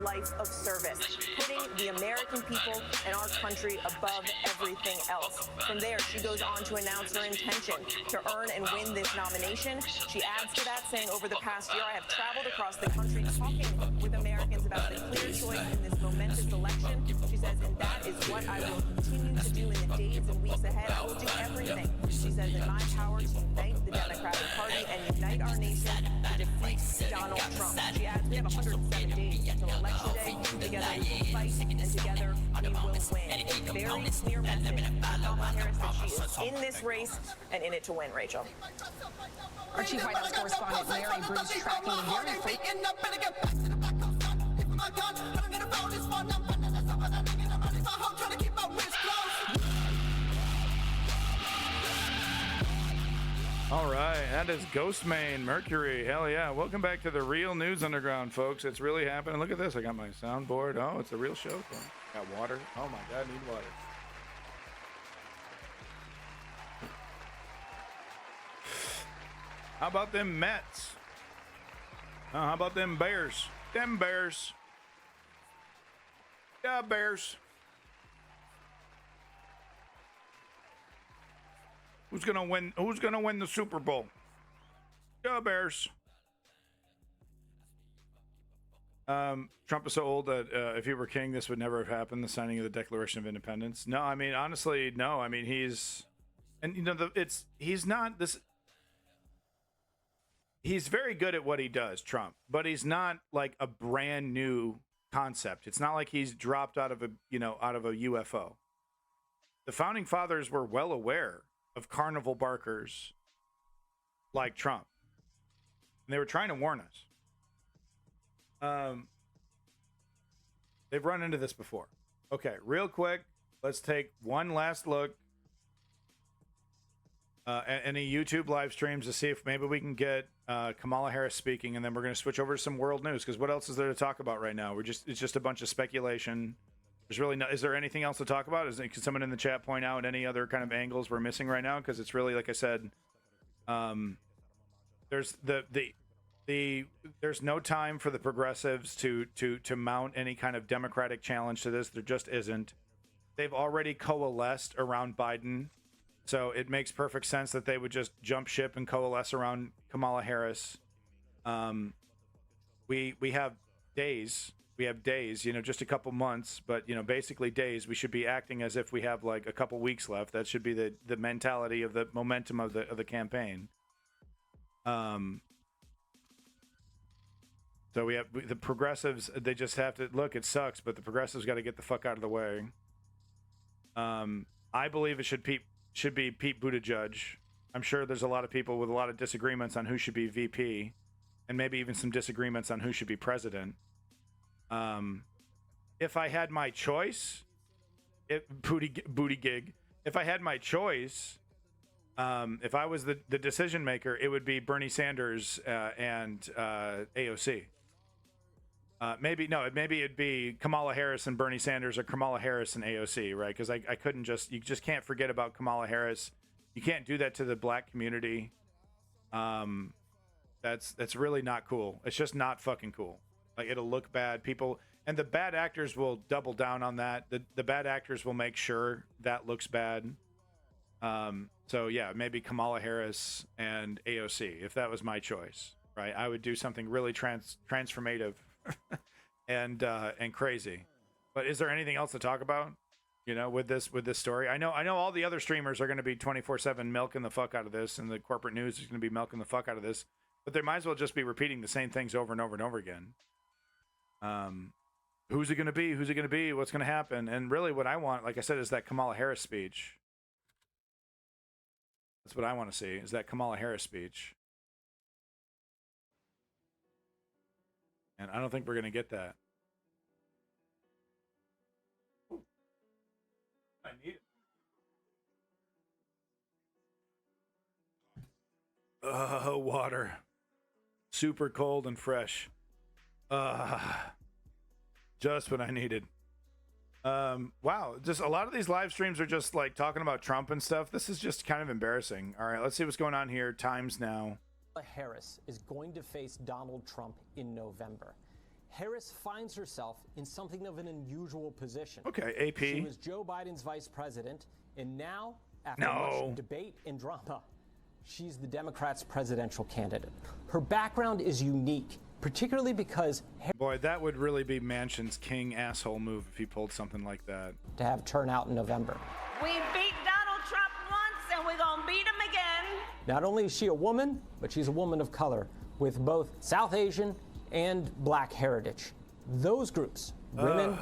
life of service, putting the American people and our country above everything else. From there, she goes on to announce her intention to earn and win this nomination. She adds to that, saying, over the past year, I have traveled across the country talking with Americans about the clear choice in this momentous election. She says, and that is what I will continue to do in the days and weeks ahead. I will do everything, she says, in my power to unite the Democratic Party and unite our nation to defeat Donald Trump. She adds, we have 107 days until election day. Together we will fight, and together we will win. A very clear message from Kamala Harris that she is in this race and in it to win, Rachel. Our chief White House correspondent Mary Bruce tracking the very All right, that is Ghostman Mercury. Hell yeah. Welcome back to the Real News Underground, folks. It's really happening. Look at this. I got my soundboard. Oh, it's a real show. Got water. Oh my God, I need water. How about them Mets? How about them Bears? Them Bears. Yeah, Bears. Who's gonna win? Who's gonna win the Super Bowl? Yeah, Bears. Trump is so old that if he were king, this would never have happened. The signing of the Declaration of Independence. No, I mean honestly, no. I mean he's, and you know, he's not this. He's very good at what he does, Trump, but he's not like a brand new concept. It's not like he's dropped out of a UFO. The founding fathers were well aware of carnival barkers like Trump. And they were trying to warn us. They've run into this before. Okay, real quick, let's take one last look at any YouTube live streams to see if maybe we can get Kamala Harris speaking, and then we're going to switch over to some world news, because what else is there to talk about right now? It's just a bunch of speculation. There's really no, is there anything else to talk about? Can someone in the chat point out any other kind of angles we're missing right now? Because it's really, like I said, there's there's no time for the progressives to mount any kind of democratic challenge to this. There just isn't. They've already coalesced around Biden, so it makes perfect sense that they would just jump ship and coalesce around Kamala Harris. We have days. We have days, just a couple months, but basically days. We should be acting as if we have like a couple weeks left. That should be the mentality of the momentum of the campaign. So we have the progressives. They just have to look. It sucks, but the progressives got to get the fuck out of the way. I believe it should be Pete Buttigieg. I'm sure there's a lot of people with a lot of disagreements on who should be VP, and maybe even some disagreements on who should be president. If I had my choice, booty gig. If I had my choice, if I was the decision maker, it would be Bernie Sanders and AOC. Maybe it'd be Kamala Harris and Bernie Sanders, or Kamala Harris and AOC, right? Because I couldn't you just can't forget about Kamala Harris. You can't do that to the black community. That's really not cool. It's just not fucking cool. Like, it'll look bad. People, and the bad actors will double down on that. The bad actors will make sure that looks bad. So yeah, maybe Kamala Harris and AOC, if that was my choice, right? I would do something really transformative and crazy. But is there anything else to talk about? With this story? I know all the other streamers are going to be 24/7 milking the fuck out of this, and the corporate news is going to be milking the fuck out of this. But they might as well just be repeating the same things over and over and over again. Who's it going to be? Who's it going to be? What's going to happen? And really what I want, like I said, is that Kamala Harris speech. That's what I want to see, is that Kamala Harris speech. And I don't think we're going to get that. I need it. Water. Super cold and fresh. Just what I needed. Wow, just a lot of these live streams are just like talking about Trump and stuff. This is just kind of embarrassing. All right, let's see what's going on here. Times now. Harris is going to face Donald Trump in November. Harris finds herself in something of an unusual position. Okay, AP. She was Joe Biden's vice president, and now, after much debate and drama, she's the Democrats' presidential candidate. Her background is unique, particularly because Boy, that would really be Manchin's king asshole move if he pulled something like that. to have turnout in November. We beat Donald Trump once, and we're gonna beat him again. Not only is she a woman, but she's a woman of color with both South Asian and black heritage. Those groups, women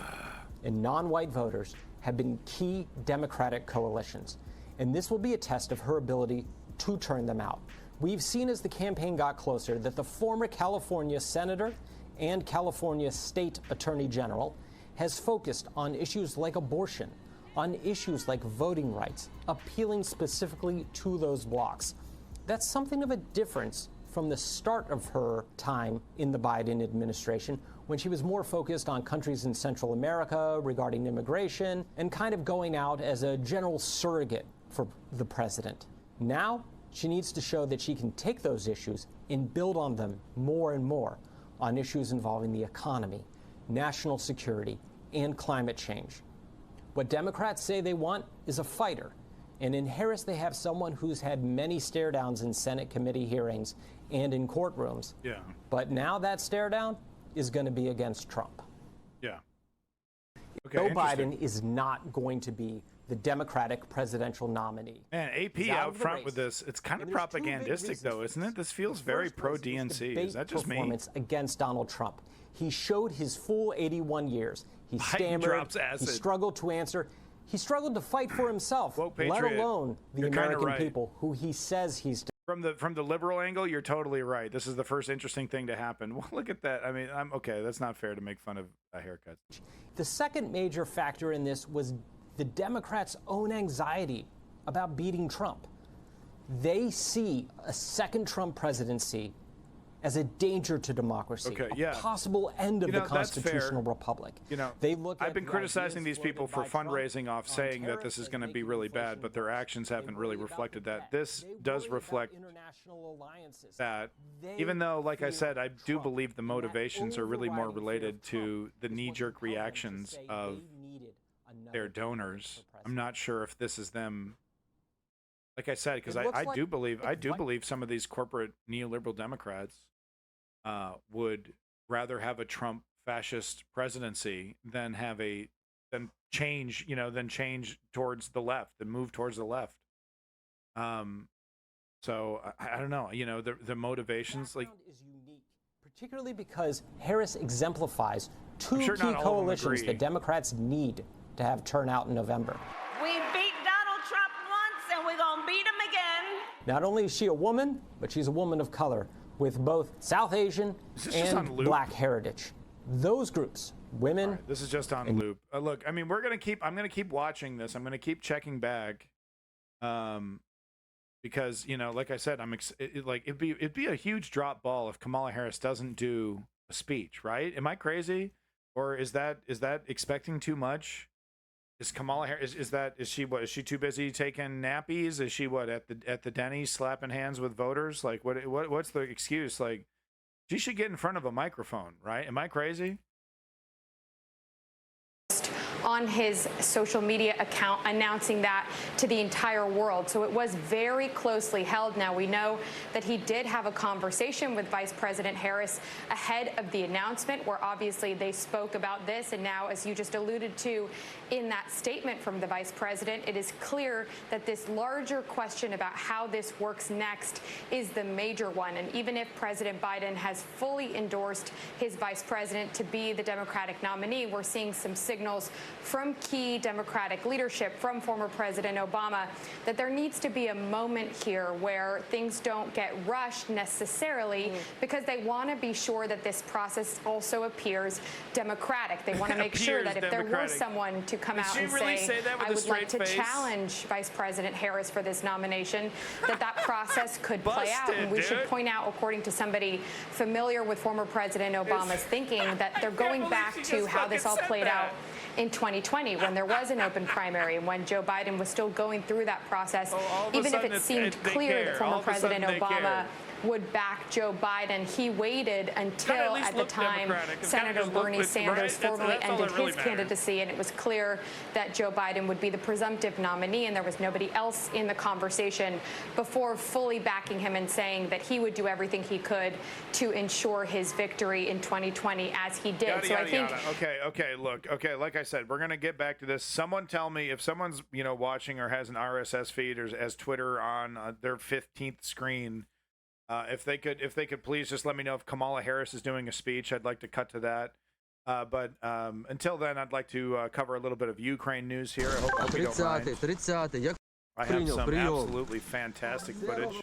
and non-white voters, have been key Democratic coalitions. And this will be a test of her ability to turn them out. We've seen as the campaign got closer that the former California senator and California state attorney general has focused on issues like abortion, on issues like voting rights, appealing specifically to those blocs. That's something of a difference from the start of her time in the Biden administration, when she was more focused on countries in Central America regarding immigration and kind of going out as a general surrogate for the president. Now, she needs to show that she can take those issues and build on them more and more on issues involving the economy, national security, and climate change. What Democrats say they want is a fighter. And in Harris, they have someone who's had many stare downs in Senate committee hearings and in courtrooms. Yeah. But now that stare down is going to be against Trump. Yeah. Okay, Joe interesting. Biden is not going to be the Democratic presidential nominee. Man, AP He's out out of the front race. with this. It's kind of And there's two big propagandistic, reasons though, for isn't it? This feels The very first was his pro-DNC. Is debate that just me? performance against Donald Trump. He showed his full 81 years. He Biden stammered. drops He acid. struggled to answer. He struggled to fight for himself, Woke let patriot. alone the You're kinda American right. people who he says he's. From the liberal angle, you're totally right. This is the first interesting thing to happen. Well, look at that. I mean, I'm okay. That's not fair to make fun of haircuts. The second major factor in this was the Democrats' own anxiety about beating Trump. They see a second Trump presidency as a danger to democracy, Okay, yeah. a possible end of You know, the that's fair. constitutional republic. You know, they look. I've at been the criticizing ideas these people for floated by Trump fundraising off on saying that tariffs this is as going to be making really inflation bad, but their down. actions They haven't really worry about reflected the that. debt. This They does worry about reflect international alliances. that, They even though, like I fear said, I do Trump. believe the And that motivations are really more overriding fear related of to Trump the is what knee-jerk compelled them to reactions say of they needed another their candidate donors. for I'm not president. sure if this is them. Like I said, because It looks I like do believe it's some of these corporate neoliberal Democrats would rather have a Trump fascist presidency than change towards the left and move towards the left. So I don't know. You know, the motivations, like, Background is unique, particularly because Harris exemplifies two sure key not all of them coalitions agree. that Democrats need to have turnout in November. We beat Donald Trump once, and we're gonna beat him again. Not only is she a woman, but she's a woman of color with both South Asian Is this just on and loop? black heritage. Those groups, women, this is just on loop. Look, I mean, I'm gonna keep watching this. I'm gonna keep checking back, because, you know, like I said, it'd be a huge drop ball if Kamala Harris doesn't do a speech, right? Am I crazy, or is that expecting too much? Is Kamala Harris is she too busy taking nappies? Is she at the Denny's slapping hands with voters? Like what's the excuse? Like, she should get in front of a microphone, right? Am I crazy? On his social media account announcing that to the entire world. So it was very closely held. Now we know that he did have a conversation with Vice President Harris ahead of the announcement, where obviously they spoke about this. And now, as you just alluded to in that statement from the Vice President, it is clear that this larger question about how this works next is the major one. And even if President Biden has fully endorsed his Vice President to be the Democratic nominee, we're seeing some signals from key Democratic leadership, from former President Obama, that there needs to be a moment here where things don't get rushed necessarily, because they want to be sure that this process also appears democratic. They want to make sure that if there were someone to come out and say, I would like to challenge Vice President Harris for this nomination, that process could play out. And we should point out, according to somebody familiar with former President Obama's thinking, that they're going back to how this all played out in 2020, when there was an open primary and when Joe Biden was still going through that process, even if it seemed clear that former President Obama would back Joe Biden. He waited until, at the time, Senator Bernie Sanders formally ended his candidacy, and it was clear that Joe Biden would be the presumptive nominee, and there was nobody else in the conversation before fully backing him and saying that he would do everything he could to ensure his victory in 2020, as he did. I think. Okay, look. Okay, like I said, we're gonna get back to this. Someone tell me if someone's watching or has an RSS feed or has Twitter on their 15th screen. If they could please just let me know if Kamala Harris is doing a speech. I'd like to cut to that. But until then, I'd like to cover a little bit of Ukraine news here. I hope you don't mind. I have some absolutely fantastic footage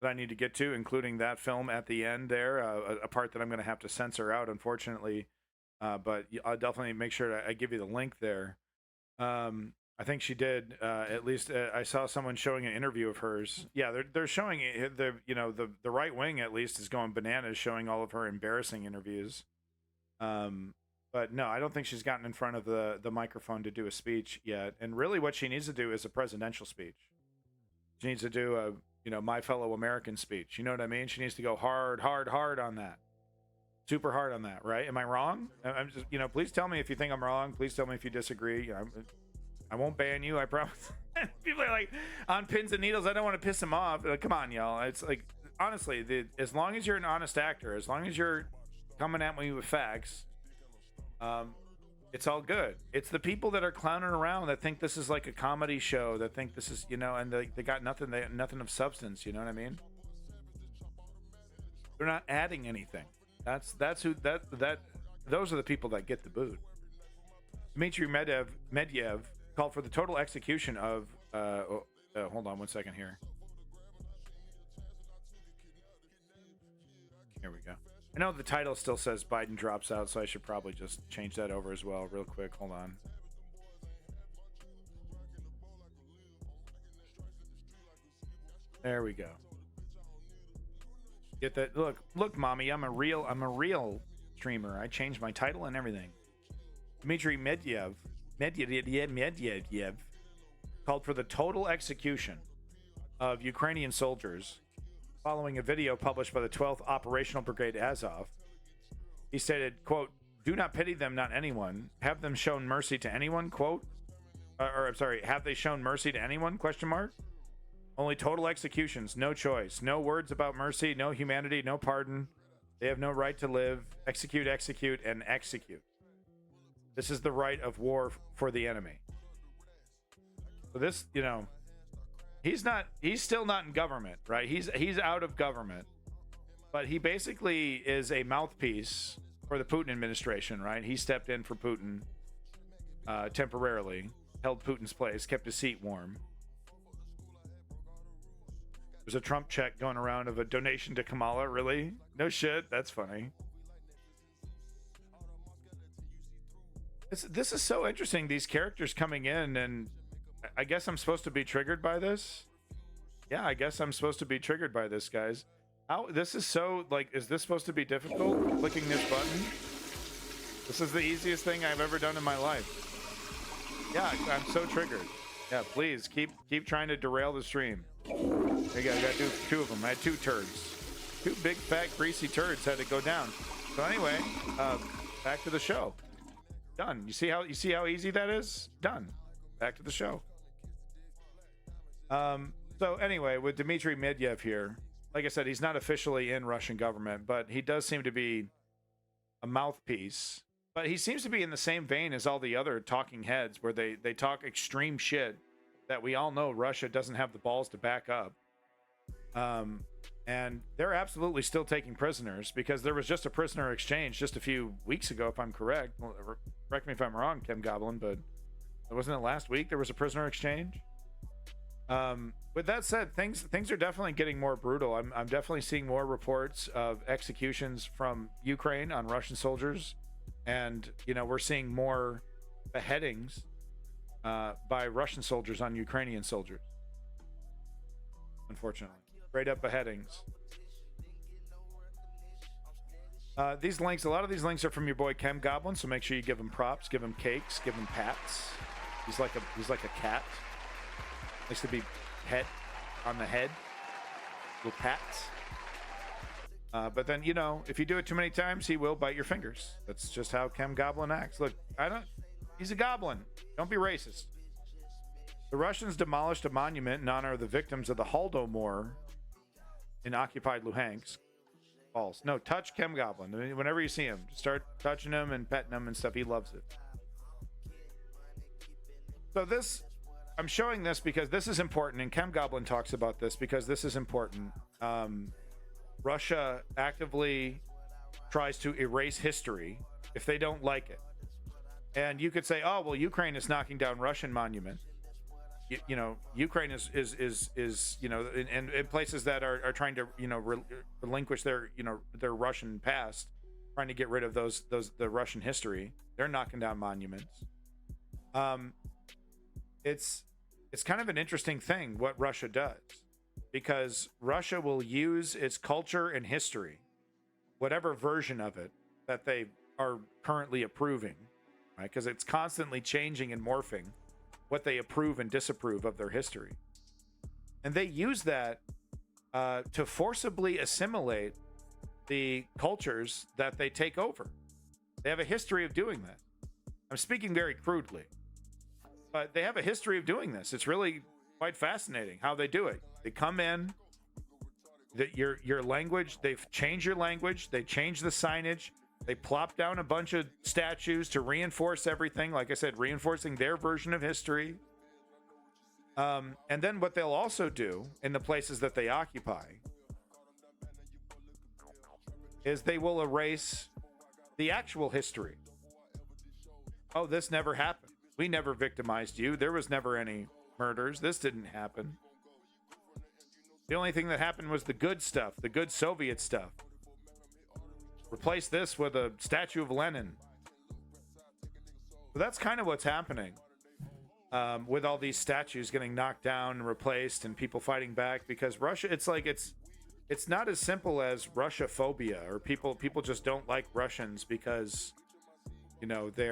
that I need to get to, including that film at the end there, a part that I'm going to have to censor out, unfortunately. But I'll definitely make sure I give you the link there. I think she did. At least I saw someone showing an interview of hers. Yeah, they're showing it. The right wing at least is going bananas, showing all of her embarrassing interviews. But no, I don't think she's gotten in front of the microphone to do a speech yet. And really, what she needs to do is a presidential speech. She needs to do a my fellow American speech. You know what I mean? She needs to go hard on that. Super hard on that, right? Am I wrong? I'm just please tell me if you think I'm wrong. Please tell me if you disagree. I won't ban you, I promise. People are like on pins and needles. I don't want to piss them off. Come on, y'all. It's like, honestly, as long as you're an honest actor, as long as you're coming at me with facts, it's all good. It's the people that are clowning around that think this is like a comedy show, that think this is, and they got nothing of substance. You know what I mean? They're not adding anything. Those are the people that get the boot. Dmitry Medvedev called for the total execution of hold on one second here. Here we go. I know the title still says Biden drops out, so I should probably just change that over as well real quick. Hold on. There we go. Get that. Look, mommy, I'm a real streamer. I changed my title and everything. Dmitry Medvedev called for the total execution of Ukrainian soldiers following a video published by the 12th Operational Brigade Azov. He stated, quote, "Do not pity them, not anyone. Have them shown mercy to anyone?" Quote, I'm sorry, have they shown mercy to anyone? Question mark. Only total executions, no choice, no words about mercy, no humanity, no pardon. They have no right to live. Execute, and execute. This is the right of war for the enemy. So this, he's still not in government, right? He's out of government, but he basically is a mouthpiece for the Putin administration, right? He stepped in for Putin temporarily, held Putin's place, kept his seat warm. There's a Trump check going around of a donation to Kamala. Really? No shit. That's funny. This is so interesting. These characters coming in, and I guess I'm supposed to be triggered by this. Yeah, I guess I'm supposed to be triggered by this, guys. This is so, is this supposed to be difficult? Clicking this button? This is the easiest thing I've ever done in my life. Yeah, I'm so triggered. Yeah, please keep trying to derail the stream. There you go. I got to do two of them. I had two turds. Two big, fat, greasy turds had to go down. So anyway, back to the show. Done. You see how easy that is? Done. Back to the show. So anyway, with Dmitry Medvedev here, like I said, he's not officially in Russian government, but he does seem to be a mouthpiece. But he seems to be in the same vein as all the other talking heads, where they talk extreme shit that we all know Russia doesn't have the balls to back up. And they're absolutely still taking prisoners, because there was just a prisoner exchange just a few weeks ago, if I'm correct. Well, correct me if I'm wrong, Kim Goblin, but wasn't it last week there was a prisoner exchange? With that said, things are definitely getting more brutal. I'm definitely seeing more reports of executions from Ukraine on Russian soldiers, and we're seeing more beheadings by Russian soldiers on Ukrainian soldiers. Unfortunately, straight up beheadings. These links, a lot of these links are from your boy Chem Goblin, so make sure you give him props, give him cakes, give him pats. He's like a cat. Likes to be pet on the head. Little pats. But then, you know, if you do it too many times, he will bite your fingers. That's just how Kem Goblin acts. Look, he's a goblin. Don't be racist. The Russians demolished a monument in honor of the victims of the Holodomor in occupied Luhansk. False. No, touch Kem Goblin. I mean, whenever you see him, start touching him and petting him and stuff. He loves it. So I'm showing this because this is important, and Kem Goblin talks about this because this is important. Russia actively tries to erase history if they don't like it. And you could say, oh, well, Ukraine is knocking down Russian monuments. You know, Ukraine is you know, in places that are trying to, you know, relinquish their, you know, their Russian past, trying to get rid of the Russian history. They're knocking down monuments. It's kind of an interesting thing what Russia does, because Russia will use its culture and history, whatever version of it that they are currently approving, right? Because it's constantly changing and morphing what they approve and disapprove of their history. And they use that to forcibly assimilate the cultures that they take over. They have a history of doing that. I'm speaking very crudely, but they have a history of doing this. It's really quite fascinating how they do it. They come in, your language, they've changed your language, they change the signage, they plop down a bunch of statues to reinforce everything. Like I said, reinforcing their version of history. And then what they'll also do in the places that they occupy is they will erase the actual history. Oh, this never happened. We never victimized you. There was never any murders. This didn't happen. The only thing that happened was the good stuff, the good Soviet stuff. Replace this with a statue of Lenin. So that's kind of what's happening with all these statues getting knocked down and replaced and people fighting back, because Russia, it's like it's not as simple as Russia phobia, or people just don't like Russians because, you know, they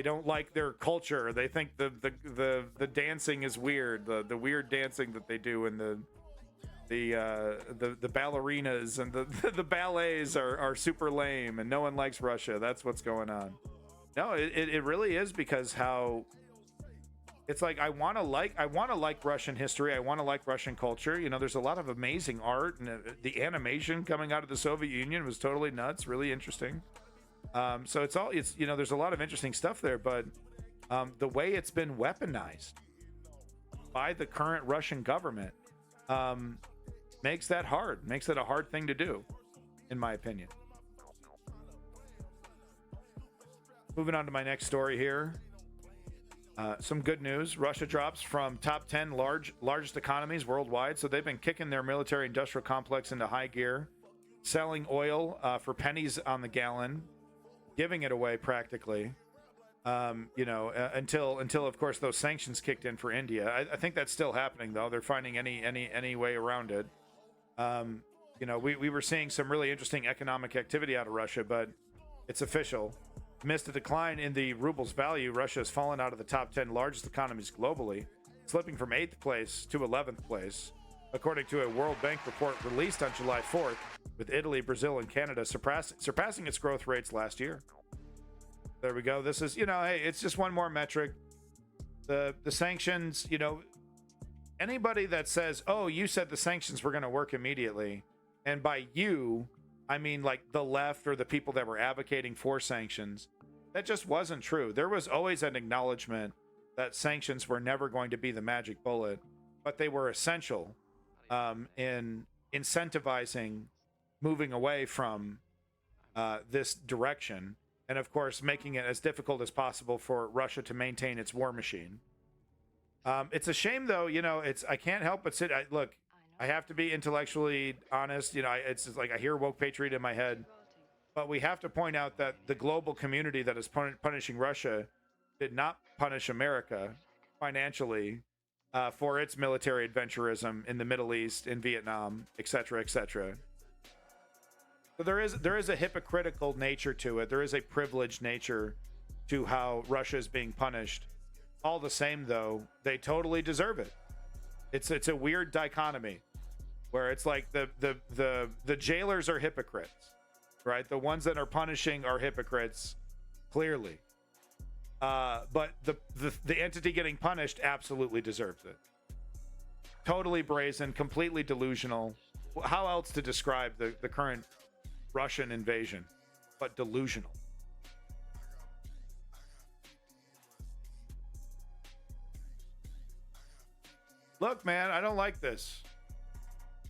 don't like their culture. They think the dancing is weird, the weird dancing that they do, and the ballerinas and the ballets are super lame, and no one likes Russia. That's what's going on. No, it really is, because how it's like I want to like Russian history. I want to like Russian culture. You know, there's a lot of amazing art, and the animation coming out of the Soviet Union was totally nuts, really interesting. So it's you know, there's a lot of interesting stuff there, but the way it's been weaponized by the current Russian government makes it a hard thing to do, in my opinion. Moving on to my next story here. Some good news. Russia drops from top 10 largest economies worldwide. So they've been kicking their military industrial complex into high gear, selling oil for pennies on the gallon, giving it away practically. You know, until of course those sanctions kicked in for India. I think that's still happening though. They're finding any way around it. You know, we were seeing some really interesting economic activity out of Russia, but it's official. Amidst a decline in the ruble's value, Russia has fallen out of the top 10 largest economies globally, slipping from 8th place to 11th place, according to a World Bank report released on July 4th, with Italy, Brazil, and Canada surpassing its growth rates last year. There we go. This is, you know, hey, it's just one more metric. The sanctions, you know, anybody that says, oh, you said the sanctions were going to work immediately, and by you, I mean like the left or the people that were advocating for sanctions, that just wasn't true. There was always an acknowledgement that sanctions were never going to be the magic bullet, but they were essential in incentivizing moving away from this direction, and of course making it as difficult as possible for Russia to maintain its war machine. It's a shame though, you know, I can't help but look, I have to be intellectually honest. You know, it's just like I hear woke patriot in my head, but we have to point out that the global community that is punishing Russia did not punish America financially for its military adventurism in the Middle East, in Vietnam, etc., etc. So there is a hypocritical nature to it. There is a privileged nature to how Russia is being punished. All the same, though, they totally deserve it. It's a weird dichotomy where it's like the jailers are hypocrites, right? The ones that are punishing are hypocrites, clearly. But the entity getting punished absolutely deserves it. Totally brazen, completely delusional. How else to describe the current Russian invasion but delusional? Look, man, I don't like this.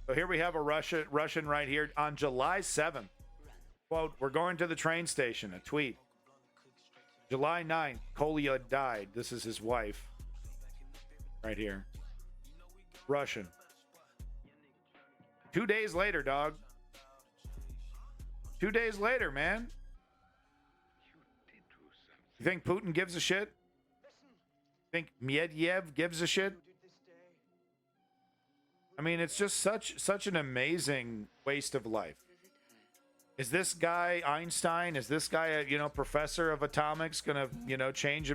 So here we have a Russian right here on July 7th. Quote, we're going to the train station. A tweet. July 9th, Kolya died. This is his wife. Right here. Russian. 2 days later, dog. 2 days later, man. You think Putin gives a shit? Think Medvedev gives a shit? I mean, it's just such an amazing waste of life. Is this guy Einstein? Is this guy a professor of atomics gonna change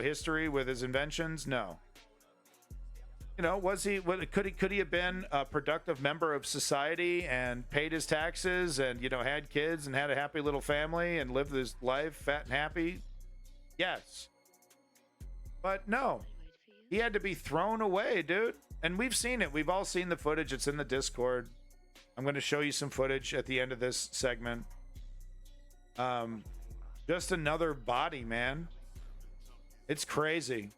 history with his inventions? No. Could he have been a productive member of society and paid his taxes and had kids and had a happy little family and lived his life fat and happy? Yes. But no. He had to be thrown away, dude. And we've seen it. We've all seen the footage. It's in the Discord. I'm going to show you some footage at the end of this segment. Just another body, man. It's crazy.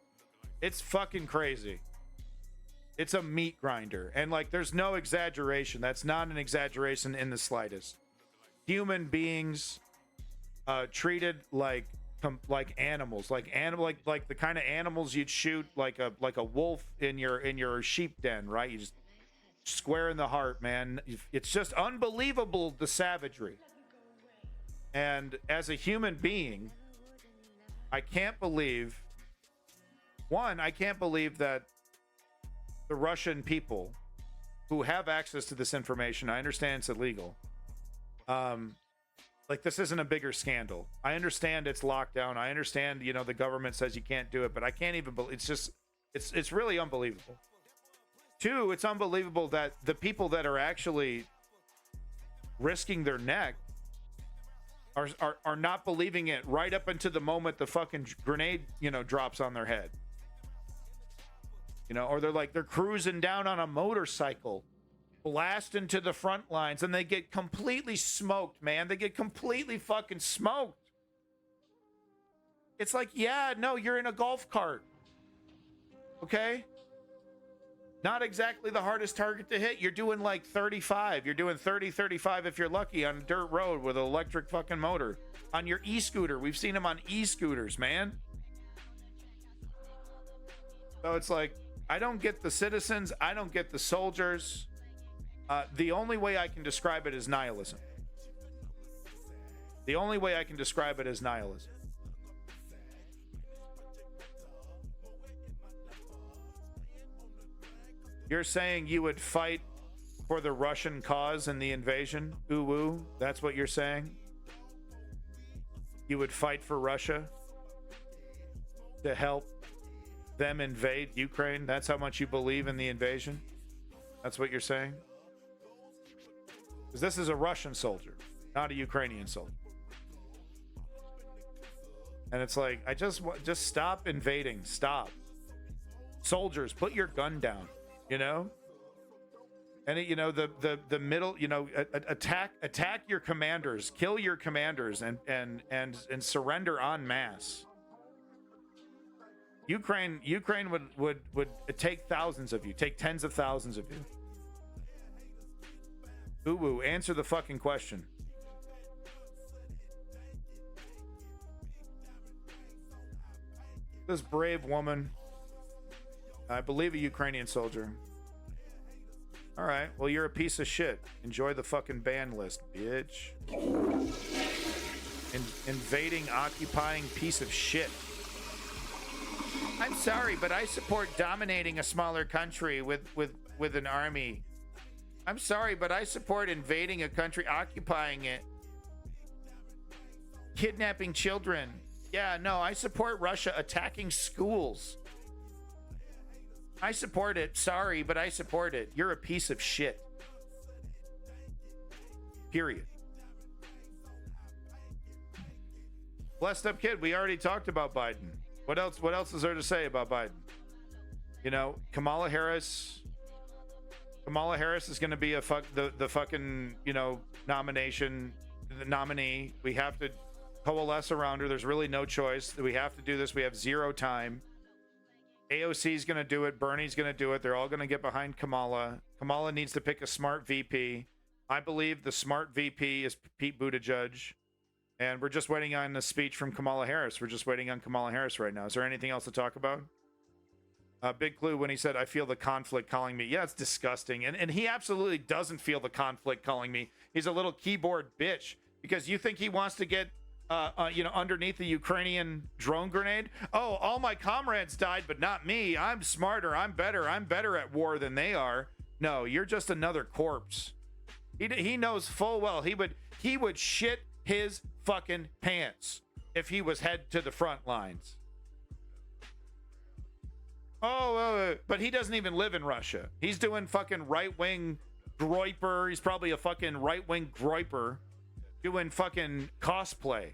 It's fucking crazy. It's a meat grinder. And there's no exaggeration. That's not an exaggeration in the slightest. Human beings treated like animals, like the kind of animals you'd shoot like a wolf in your sheep den, right? You just square in the heart, man. It's just unbelievable, the savagery. And as a human being, I can't believe that the Russian people who have access to this information, I understand it's illegal, this isn't a bigger scandal. I understand it's lockdown. I understand, the government says you can't do it, but I can't even believe it's really unbelievable. Two, it's unbelievable that the people that are actually risking their neck are not believing it right up until the moment the fucking grenade, drops on their head. Or they're cruising down on a motorcycle, blast into the front lines, and they get completely smoked, man. They get completely fucking smoked. It's like, yeah, no, you're in a golf cart. Okay? Not exactly the hardest target to hit. You're doing 35. You're doing 30, 35 if you're lucky on a dirt road with an electric fucking motor. On your e-scooter. We've seen them on e-scooters, man. So it's like, I don't get the citizens. I don't get the soldiers. The only way I can describe it is nihilism. The only way I can describe it is nihilism. You're saying you would fight for the Russian cause in the invasion? Ooh, that's what you're saying? You would fight for Russia to help them invade Ukraine? That's how much you believe in the invasion? That's what you're saying? Because this is a Russian soldier, not a Ukrainian soldier. And it's like, I just stop invading. Stop. Soldiers, put your gun down. And the middle, attack your commanders, kill your commanders, and surrender en masse. Ukraine would take thousands of you, take tens of thousands of you. Ooh, answer the fucking question. This brave woman, I believe a Ukrainian soldier. All right, well, you're a piece of shit. Enjoy the fucking ban list, bitch. Invading, occupying piece of shit. I'm sorry, but I support dominating a smaller country with an army. I'm sorry, but I support invading a country, occupying it, kidnapping children. Yeah, no, I support Russia attacking schools. I support it. Sorry, but I support it. You're a piece of shit. Period. Blessed up kid. We already talked about Biden. What else is there to say about Biden? You know, Kamala Harris is going to be the fucking, you know, the nominee. We have to coalesce around her. There's really no choice. We have to do this. We have zero time. AOC is going to do it. Bernie's going to do it. They're all going to get behind Kamala. Kamala needs to pick a smart VP. I believe the smart VP is Pete Buttigieg. And we're just waiting on a speech from Kamala Harris. We're just waiting on Kamala Harris right now. Is there anything else to talk about? Big Clue, when he said, I feel the conflict calling me. Yeah, it's disgusting. And he absolutely doesn't feel the conflict calling me. He's a little keyboard bitch. Because you think he wants to get, you know, underneath the Ukrainian drone grenade? Oh, all my comrades died, but not me. I'm smarter. I'm better. I'm better at war than they are. No, you're just another corpse. He knows full well he would shit his fucking pants if he was head to the front lines. But he doesn't even live in Russia. He's doing fucking right-wing groiper. He's probably a fucking right-wing groiper doing fucking cosplay.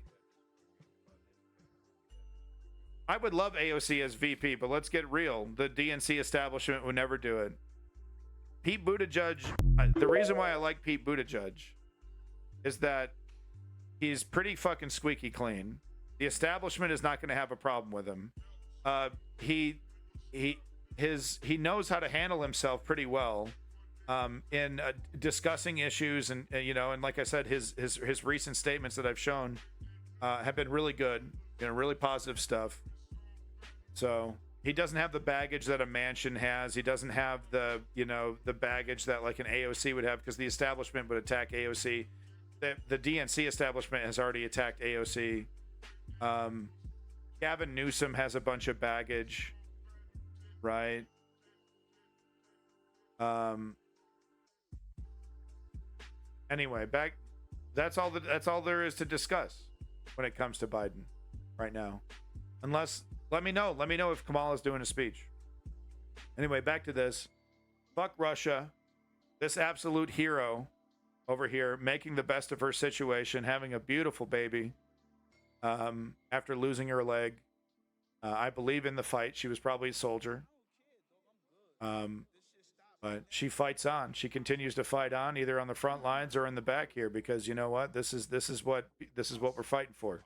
I would love AOC as VP, but let's get real. The DNC establishment would never do it. Pete Buttigieg, the reason why I like Pete Buttigieg is that he's pretty fucking squeaky clean. The establishment is not going to have a problem with him. He knows how to handle himself pretty well in discussing issues, and you know, and like I said, his recent statements that I've shown have been really good, you know, really positive stuff. So he doesn't have the baggage that a Manchin has. He doesn't have the, you know, the baggage that like an AOC would have, because the establishment would attack AOC. The DNC establishment has already attacked AOC. Gavin Newsom has a bunch of baggage, right? Anyway, that's all there is to discuss when it comes to Biden right now. Unless, let me know if Kamala's doing a speech. Anyway, back to this. Fuck Russia. This absolute hero over here, making the best of her situation, having a beautiful baby after losing her leg. I believe in the fight. She was probably a soldier. But she fights on. She continues to fight on, either on the front lines or in the back here, because you know what? This is what we're fighting for.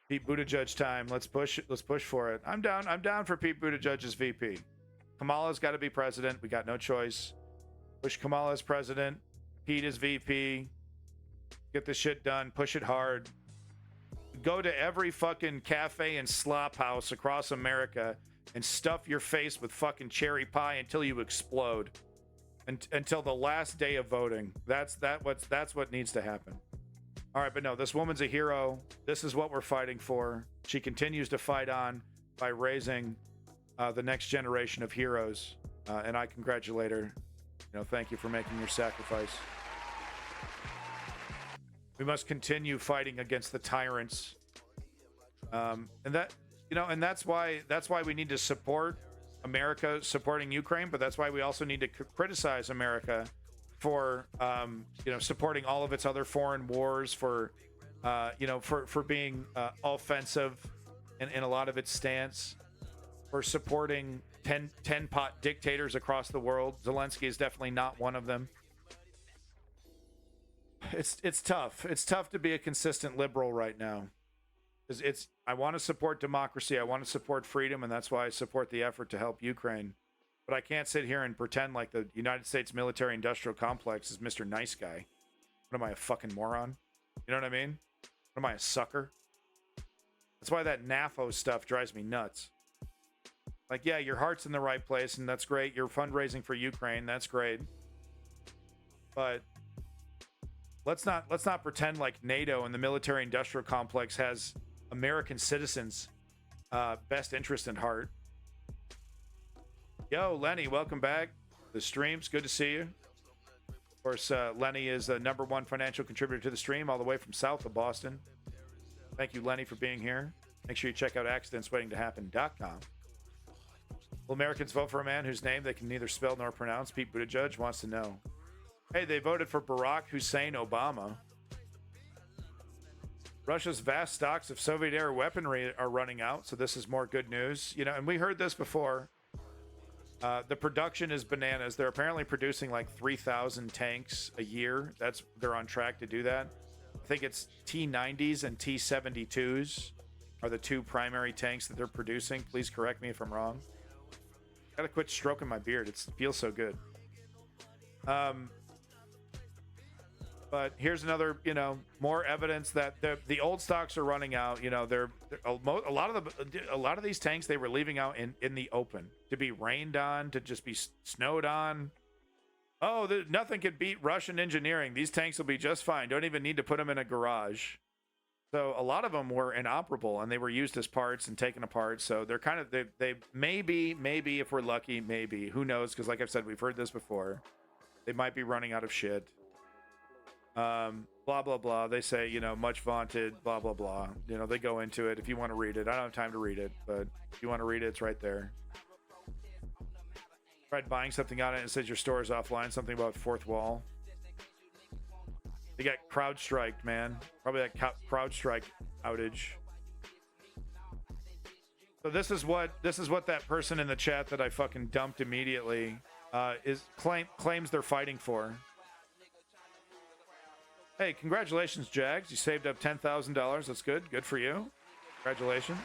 Pete Buttigieg time. Let's push for it. I'm down for Pete Buttigieg as VP. Kamala's got to be president. We got no choice. Push Kamala as president. Pete as VP. Get the shit done. Push it hard. Go to every fucking cafe and slop house across America and stuff your face with fucking cherry pie until you explode. Until the last day of voting. That's what needs to happen. All right, but no, this woman's a hero. This is what we're fighting for. She continues to fight on by raising the next generation of heroes, and I congratulate her. You know, thank you for making your sacrifice. We must continue fighting against the tyrants, and that, you know, and that's why we need to support America supporting Ukraine, but that's why we also need to criticize America for you know, supporting all of its other foreign wars, for you know, for being offensive in a lot of its stance, for supporting 10 pot dictators across the world. Zelensky is definitely not one of them. It's tough. It's tough to be a consistent liberal right now. I want to support democracy. I want to support freedom, and that's why I support the effort to help Ukraine. But I can't sit here and pretend like the United States military-industrial complex is Mr. Nice Guy. What am I, a fucking moron? You know what I mean? What am I, a sucker? That's why that NAFO stuff drives me nuts. Like, yeah, your heart's in the right place, and that's great. You're fundraising for Ukraine. That's great. But let's not pretend like NATO and the military-industrial complex has American citizens' best interest in heart. Yo, Lenny, welcome back. The stream's good to see you. Of course, Lenny is the #1 financial contributor to the stream, all the way from south of Boston. Thank you, Lenny, for being here. Make sure you check out accidentswaitingtohappen.com. Will Americans vote for a man whose name they can neither spell nor pronounce? Pete Buttigieg wants to know. Hey, they voted for Barack Hussein Obama. Russia's vast stocks of Soviet-era weaponry are running out, so this is more good news. You know, and we heard this before. The production is bananas. They're apparently producing like 3,000 tanks a year. They're on track to do that. I think it's T-90s and T-72s are the two primary tanks that they're producing. Please correct me if I'm wrong. Gotta quit stroking my beard. It feels so good. But here's another, you know, more evidence that the old stocks are running out. You know, a lot of these tanks they were leaving out in the open to be rained on, to just be snowed on. Oh, nothing could beat Russian engineering. These tanks will be just fine. Don't even need to put them in a garage. So a lot of them were inoperable and they were used as parts and taken apart. So they're kind of they maybe if we're lucky, maybe, who knows? Because like I've said, we've heard this before. They might be running out of shit. Blah blah blah. They say, you know, much vaunted, blah blah blah. You know, they go into it. If you want to read it, I don't have time to read it, but if you want to read it, it's right there. Tried buying something on it and it says your store is offline. Something about fourth wall. They got CrowdStrike, man. Probably that CrowdStrike outage. So this is what that person in the chat that I fucking dumped immediately claims they're fighting for. Hey, congratulations, Jags. You saved up $10,000. That's good. Good for you. Congratulations.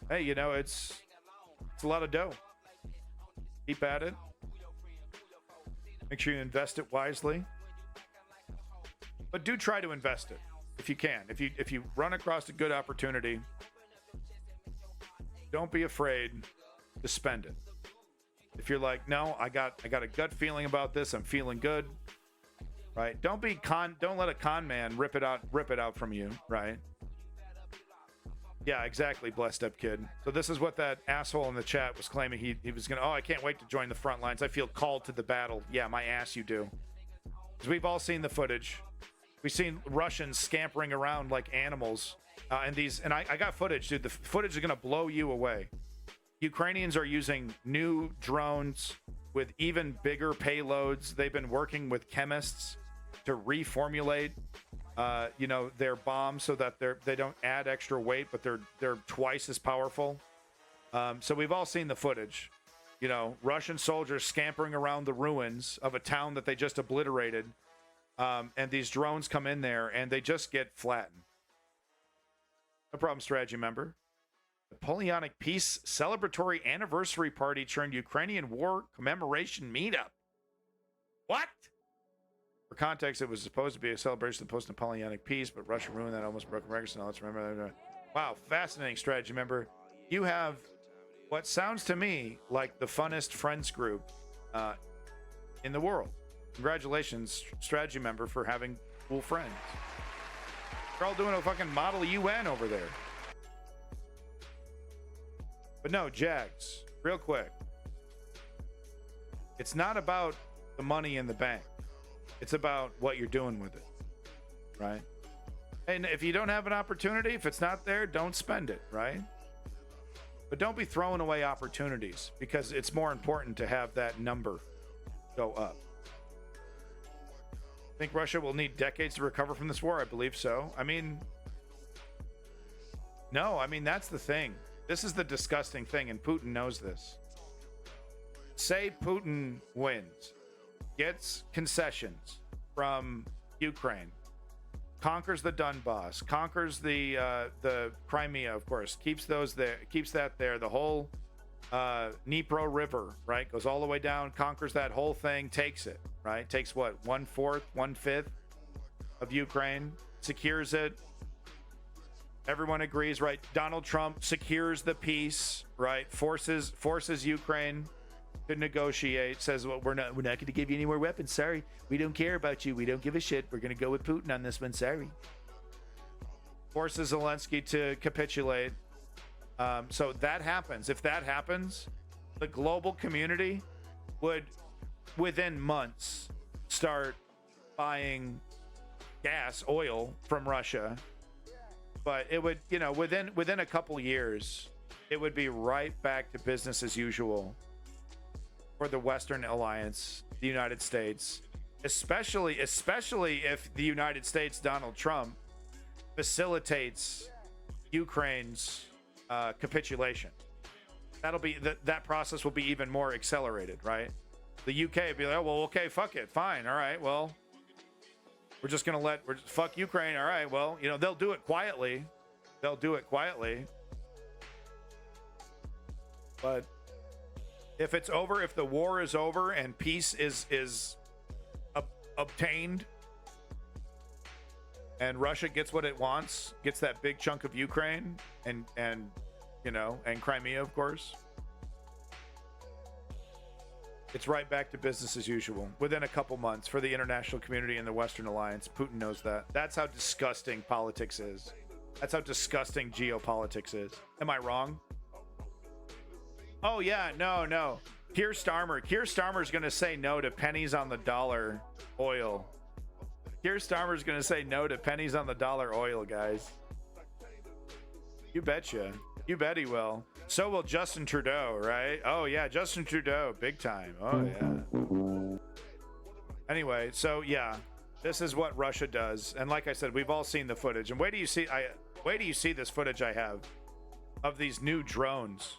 Hey, you know, it's a lot of dough. Keep at it. Make sure you invest it wisely. But do try to invest it if you can. If you run across a good opportunity, don't be afraid to spend it. If you're like, no, I got a gut feeling about this. I'm feeling good. Right? Don't let a con man rip it out from you, right? Yeah, exactly, blessed up kid. So this is what that asshole in the chat was claiming. He was gonna, I can't wait to join the front lines. I feel called to the battle. Yeah, my ass you do. Because we've all seen the footage. We've seen Russians scampering around like animals. And I got footage, dude. The footage is gonna blow you away. Ukrainians are using new drones with even bigger payloads. They've been working with chemists to reformulate, you know, their bombs so that they don't add extra weight, but they're twice as powerful. So we've all seen the footage. You know, Russian soldiers scampering around the ruins of a town that they just obliterated, and these drones come in there and they just get flattened. No problem, strategy member. Napoleonic Peace Celebratory Anniversary Party turned Ukrainian War Commemoration Meetup. What? For context, it was supposed to be a celebration of the post-Napoleonic peace, but Russia ruined that, almost broken records, and let's remember that. Wow, fascinating strategy member. You have what sounds to me like the funnest friends group in the world. Congratulations, strategy member, for having cool friends. They're all doing a fucking model UN over there. But no, Jags, real quick. It's not about the money in the bank. It's about what you're doing with it, right? And if you don't have an opportunity, if it's not there, don't spend it, right? But don't be throwing away opportunities, because it's more important to have that number go up. Think Russia will need decades to recover from this war? I believe so. I mean, no, I mean, that's the thing. This is the disgusting thing, and Putin knows this. Say Putin wins, gets concessions from Ukraine, conquers the Donbass, conquers the Crimea, of course, keeps those there, keeps that there, the whole Dnipro River, right, goes all the way down, conquers that whole thing, takes it, right, takes what, 1/4, 1/5 of Ukraine, secures it. Everyone agrees, right? Donald Trump secures the peace, right? Forces Ukraine to negotiate. Says, well, we're not going to give you any more weapons. Sorry, we don't care about you. We don't give a shit. We're going to go with Putin on this one. Sorry. Forces Zelensky to capitulate. So that happens. If that happens, the global community would, within months, start buying gas, oil from Russia. But it would, you know, within a couple years, it would be right back to business as usual for the Western alliance, the United States, especially if the United States, Donald Trump, facilitates Ukraine's capitulation. That'll be that process will be even more accelerated, right? The UK would be like, oh, well, okay, fuck it, fine, all right, well, we're just fuck Ukraine, all right, well, you know, they'll do it quietly. They'll do it quietly. But if it's over, if the war is over and peace is obtained, and Russia gets what it wants, gets that big chunk of Ukraine and you know, and Crimea, of course, it's right back to business as usual within a couple months for the international community and the Western alliance. Putin knows that. That's how disgusting politics is. That's how disgusting geopolitics is. Am I wrong? Oh yeah, no. Keir Starmer's going to say no to pennies on the dollar oil. Keir Starmer's going to say no to pennies on the dollar oil, guys. You betcha. You bet he will. So will Justin Trudeau, right? Oh yeah, Justin Trudeau, big time. Oh yeah. Anyway, so yeah, this is what Russia does, and like I said, we've all seen the footage. And wait till you see this footage I have of these new drones.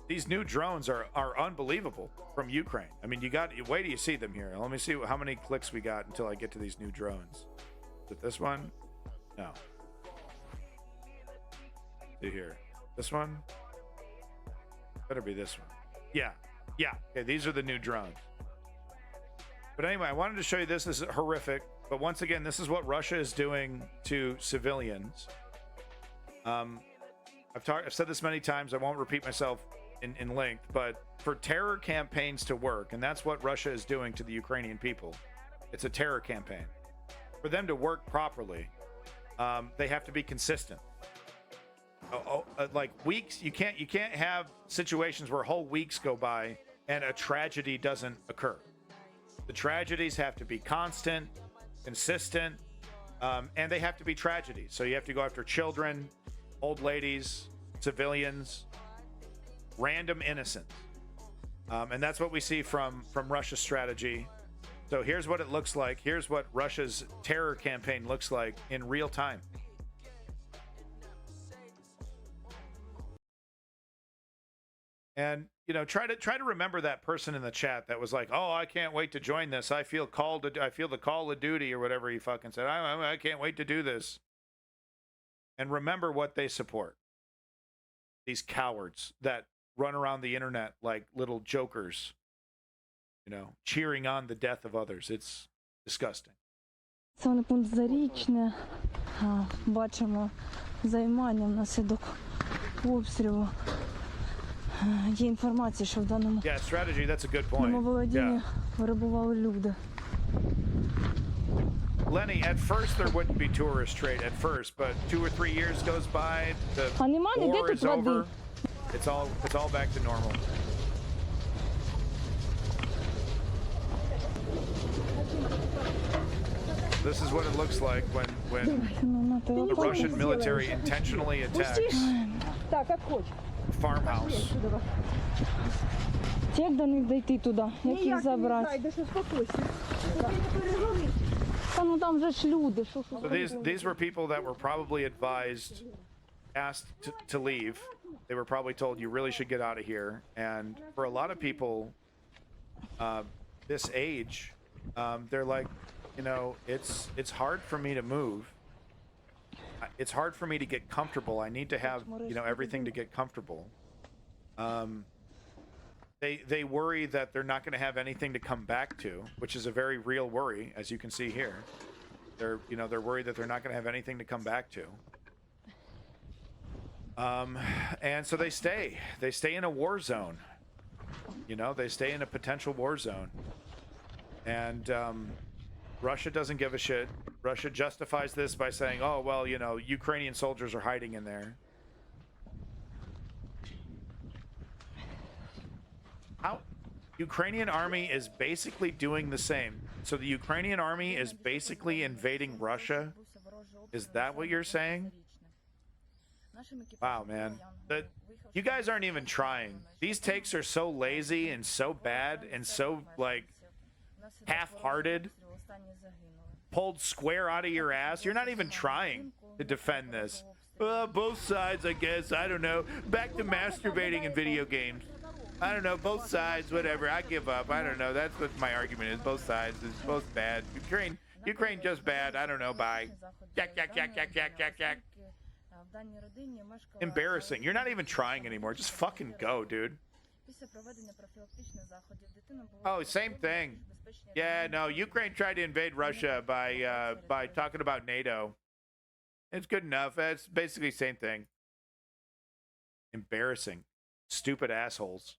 These new drones are unbelievable from Ukraine. I mean, wait till you see them here. Let me see how many clicks we got until I get to these new drones. Is it this one? No. See here. This one? Better be this one. Yeah. Okay, these are the new drones. But anyway, I wanted to show you this. This is horrific. But once again, this is what Russia is doing to civilians. I've said this many times. I won't repeat myself in length, but for terror campaigns to work, and that's what Russia is doing to the Ukrainian people. It's a terror campaign. For them to work properly, they have to be consistent. Like weeks, you can't have situations where whole weeks go by and a tragedy doesn't occur. The tragedies have to be constant, consistent, and they have to be tragedies. So you have to go after children, old ladies, civilians, random innocents, and that's what we see from Russia's strategy. So here's what it looks like. Here's what Russia's terror campaign looks like in real time. And you know, try to remember that person in the chat that was like, "Oh, I can't wait to join this. I feel the call of duty," or whatever he fucking said. I can't wait to do this. And remember what they support. These cowards that run around the internet like little jokers, you know, cheering on the death of others. It's disgusting. Населений пункт Зарічне. Бачимо займання внаслідок обстрілу. Є інформація, що в даному strategy, that's a good point. володінні перебували люди. Lenny, at first there wouldn't be tourist trade at first, but 2 or 3 years goes by, the war is over. It's all back to normal. This is what it looks like when the Russian military intentionally attacks a farmhouse. Як до них дійти туди? Як їх забрати? Ну там же ж люди. So these were people that were probably advised, asked to leave. They were probably told you really should get out of here. And for a lot of people this age, they're like, you know, it's hard for me to move. It's hard for me to get comfortable. I need to have, you know, everything to get comfortable. They worry that they're not going to have anything to come back to, which is a very real worry, as you can see here. They're worried that they're not going to have anything to come back to. And so they stay in a war zone. You know, they stay in a potential war zone. And Russia doesn't give a shit. Russia justifies this by saying, oh, well, you know, Ukrainian soldiers are hiding in there. Ukrainian army is basically doing the same. So the Ukrainian army is basically invading Russia. Is that what you're saying? Wow, man. You guys aren't even trying. These takes are so lazy and so bad and so, like, half-hearted. Pulled square out of your ass. You're not even trying to defend this. Both sides, I guess. I don't know. Back to masturbating in video games. I don't know. Both sides, whatever. I give up. I don't know. That's what my argument is. Both sides. It's both bad. Ukraine just bad. I don't know. Bye. Yak, yak, yak, yak, yak, yak, yak. Embarrassing. You're not even trying anymore. Just fucking go, dude. Oh, same thing. Yeah, no. Ukraine tried to invade Russia by talking about NATO. It's good enough. It's basically the same thing. Embarrassing. Stupid assholes.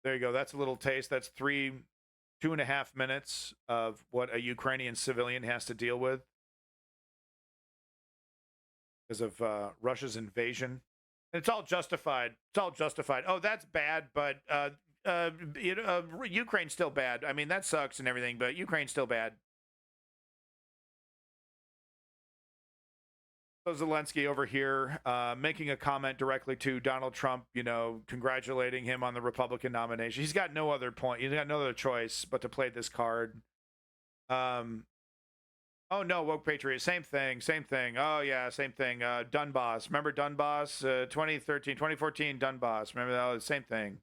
There you go. That's a little taste. That's 2.5 minutes of what a Ukrainian civilian has to deal with because of Russia's invasion. And it's all justified. It's all justified. Oh, that's bad, but Ukraine's still bad. I mean, that sucks and everything, but Ukraine's still bad. So Zelensky over here making a comment directly to Donald Trump, you know, congratulating him on the Republican nomination. He's got no other point. He's got no other choice but to play this card. Oh, no, woke patriot. Same thing. Same thing. Oh, yeah, same thing. Donbass. Remember Donbass? 2013, 2014, Donbass. Remember that? Same thing.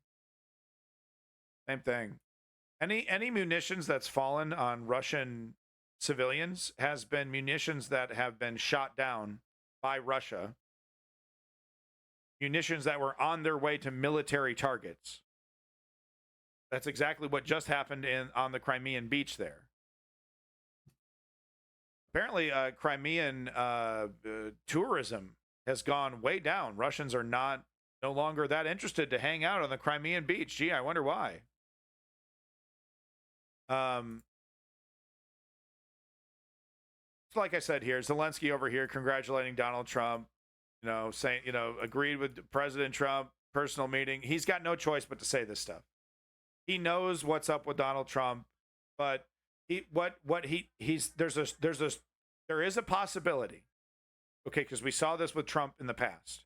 Same thing. Any munitions that's fallen on Russian civilians has been munitions that have been shot down by Russia. Munitions that were on their way to military targets. That's exactly what just happened on the Crimean beach there. Apparently, Crimean tourism has gone way down. Russians are no longer that interested to hang out on the Crimean beach. Gee, I wonder why. So like I said here, Zelensky over here congratulating Donald Trump, you know, saying, you know, agreed with President Trump, personal meeting. He's got no choice but to say this stuff. He knows what's up with Donald Trump, but there is a possibility. Okay, because we saw this with Trump in the past.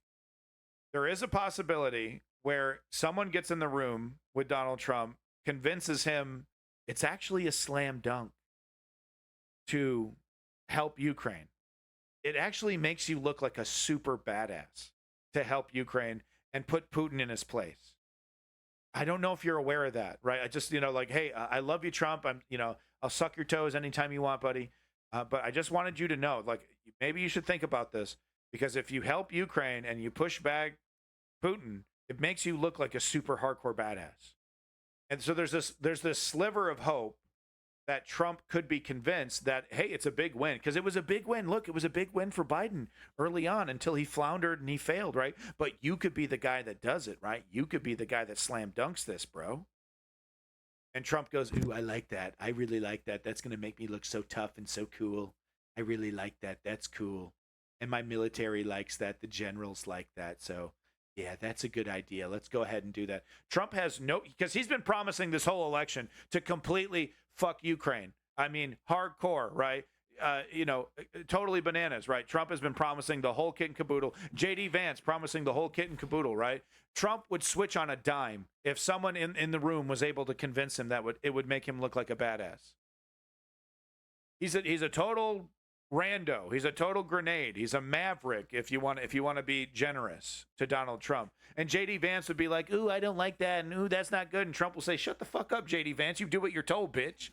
There is a possibility where someone gets in the room with Donald Trump, convinces him it's actually a slam dunk to help Ukraine. It actually makes you look like a super badass to help Ukraine and put Putin in his place. I don't know if you're aware of that, right? I just, you know, like, hey, I love you, Trump. I'll suck your toes anytime you want, buddy. But I just wanted you to know, like, maybe you should think about this, because if you help Ukraine and you push back Putin, it makes you look like a super hardcore badass. And so there's this sliver of hope that Trump could be convinced that, hey, it's a big win, because it was a big win. Look, it was a big win for Biden early on until he floundered and he failed, right? But you could be the guy that does it, right? You could be the guy that slam dunks this, bro. And Trump goes, ooh, I like that. I really like that. That's going to make me look so tough and so cool. I really like that. That's cool. And my military likes that. The generals like that. So, yeah, that's a good idea. Let's go ahead and do that. Trump has because he's been promising this whole election to completely fuck Ukraine. I mean, hardcore, right? Totally bananas, right? Trump has been promising the whole kit and caboodle. J.D. Vance promising the whole kit and caboodle, right? Trump would switch on a dime if someone in the room was able to convince him that it would make him look like a badass. He's a total rando. He's a total grenade. He's a maverick, if you want to be generous to Donald Trump. And J.D. Vance would be like, ooh, I don't like that, and ooh, that's not good. And Trump will say, shut the fuck up, J.D. Vance. You do what you're told, bitch.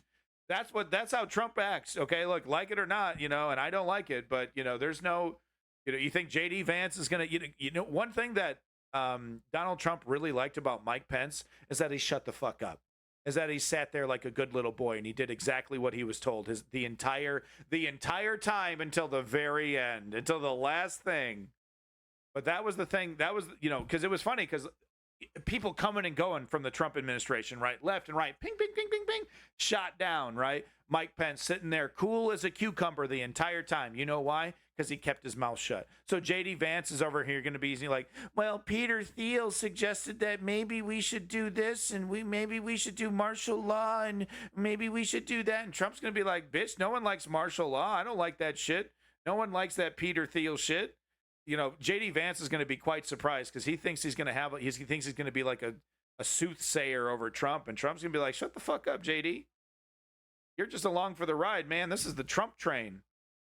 That's how Trump acts. Okay, look, like it or not, and I don't like it, but there's no, you think J.D. Vance is gonna, one thing that Donald Trump really liked about Mike Pence is that he shut the fuck up. Is that he sat there like a good little boy and he did exactly what he was told the entire time until the very end, until the last thing. But that was the thing. That was, because it was funny because people coming and going from the Trump administration, right, left and right, ping, ping, ping, ping, ping, shot down, right? Mike Pence sitting there cool as a cucumber the entire time. You know why? Because he kept his mouth shut. So JD Vance is over here going to be like, well, Peter Thiel suggested that maybe we should do this and maybe we should do martial law and maybe we should do that. And Trump's going to be like, bitch, no one likes martial law. I don't like that shit. No one likes that Peter Thiel shit. You know, JD Vance is going to be quite surprised because he thinks he's going to have, he thinks he's going to be like a soothsayer over Trump. And Trump's going to be like, shut the fuck up, JD. You're just along for the ride, man. This is the Trump train.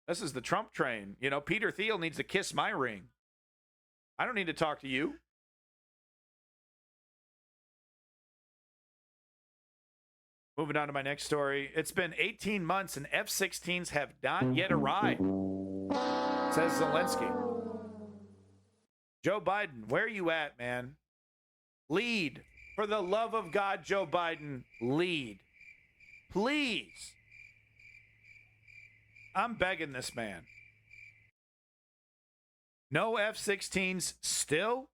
This is the Trump train. You know, Peter Thiel needs to kiss my ring. I don't need to talk to you. Moving on to my next story. It's been 18 months and F-16s have not yet arrived, says Zelensky. Joe Biden, where are you at, man? Lead. For the love of God, Joe Biden, lead. Please. I'm begging this man. No F-16s still?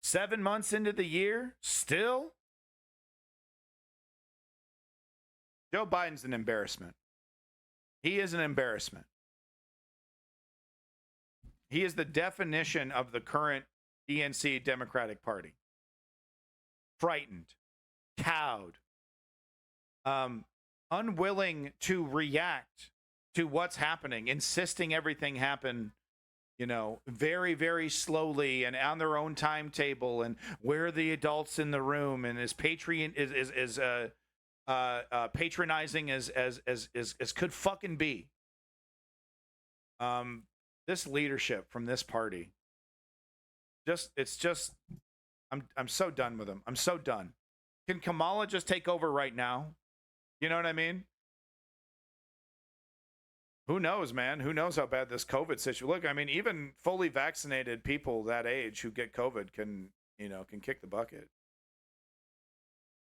7 months into the year? Still? Joe Biden's an embarrassment. He is an embarrassment. He is the definition of the current DNC Democratic Party. Frightened. Cowed, unwilling to react to what's happening, insisting everything happen, you know, very, very slowly and on their own timetable. And where are the adults in the room? And is patronizing as could fucking be. This leadership from this party, I'm so done with them. I'm so done. Can Kamala just take over right now? You know what I mean? Who knows, man? Who knows how bad this COVID situation? Look, I mean, even fully vaccinated people that age who get COVID can kick the bucket.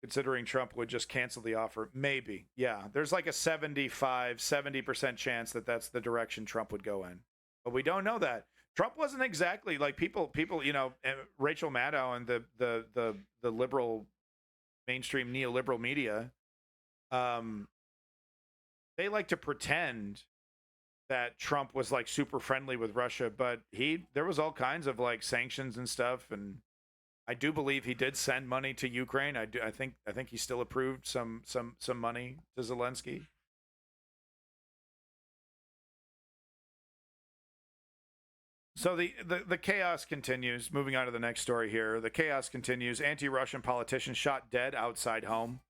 Considering Trump would just cancel the offer. Maybe. Yeah. There's like a 70% chance that that's the direction Trump would go in. But we don't know that. Trump wasn't exactly like people, you know, Rachel Maddow and the liberal mainstream neoliberal media, they like to pretend that Trump was like super friendly with Russia, but there was all kinds of like sanctions and stuff, and I do believe he did send money to Ukraine. I think he still approved some money to Zelensky. So the chaos continues. Moving on to the next story here. The chaos continues. Anti-Russian politician shot dead outside home.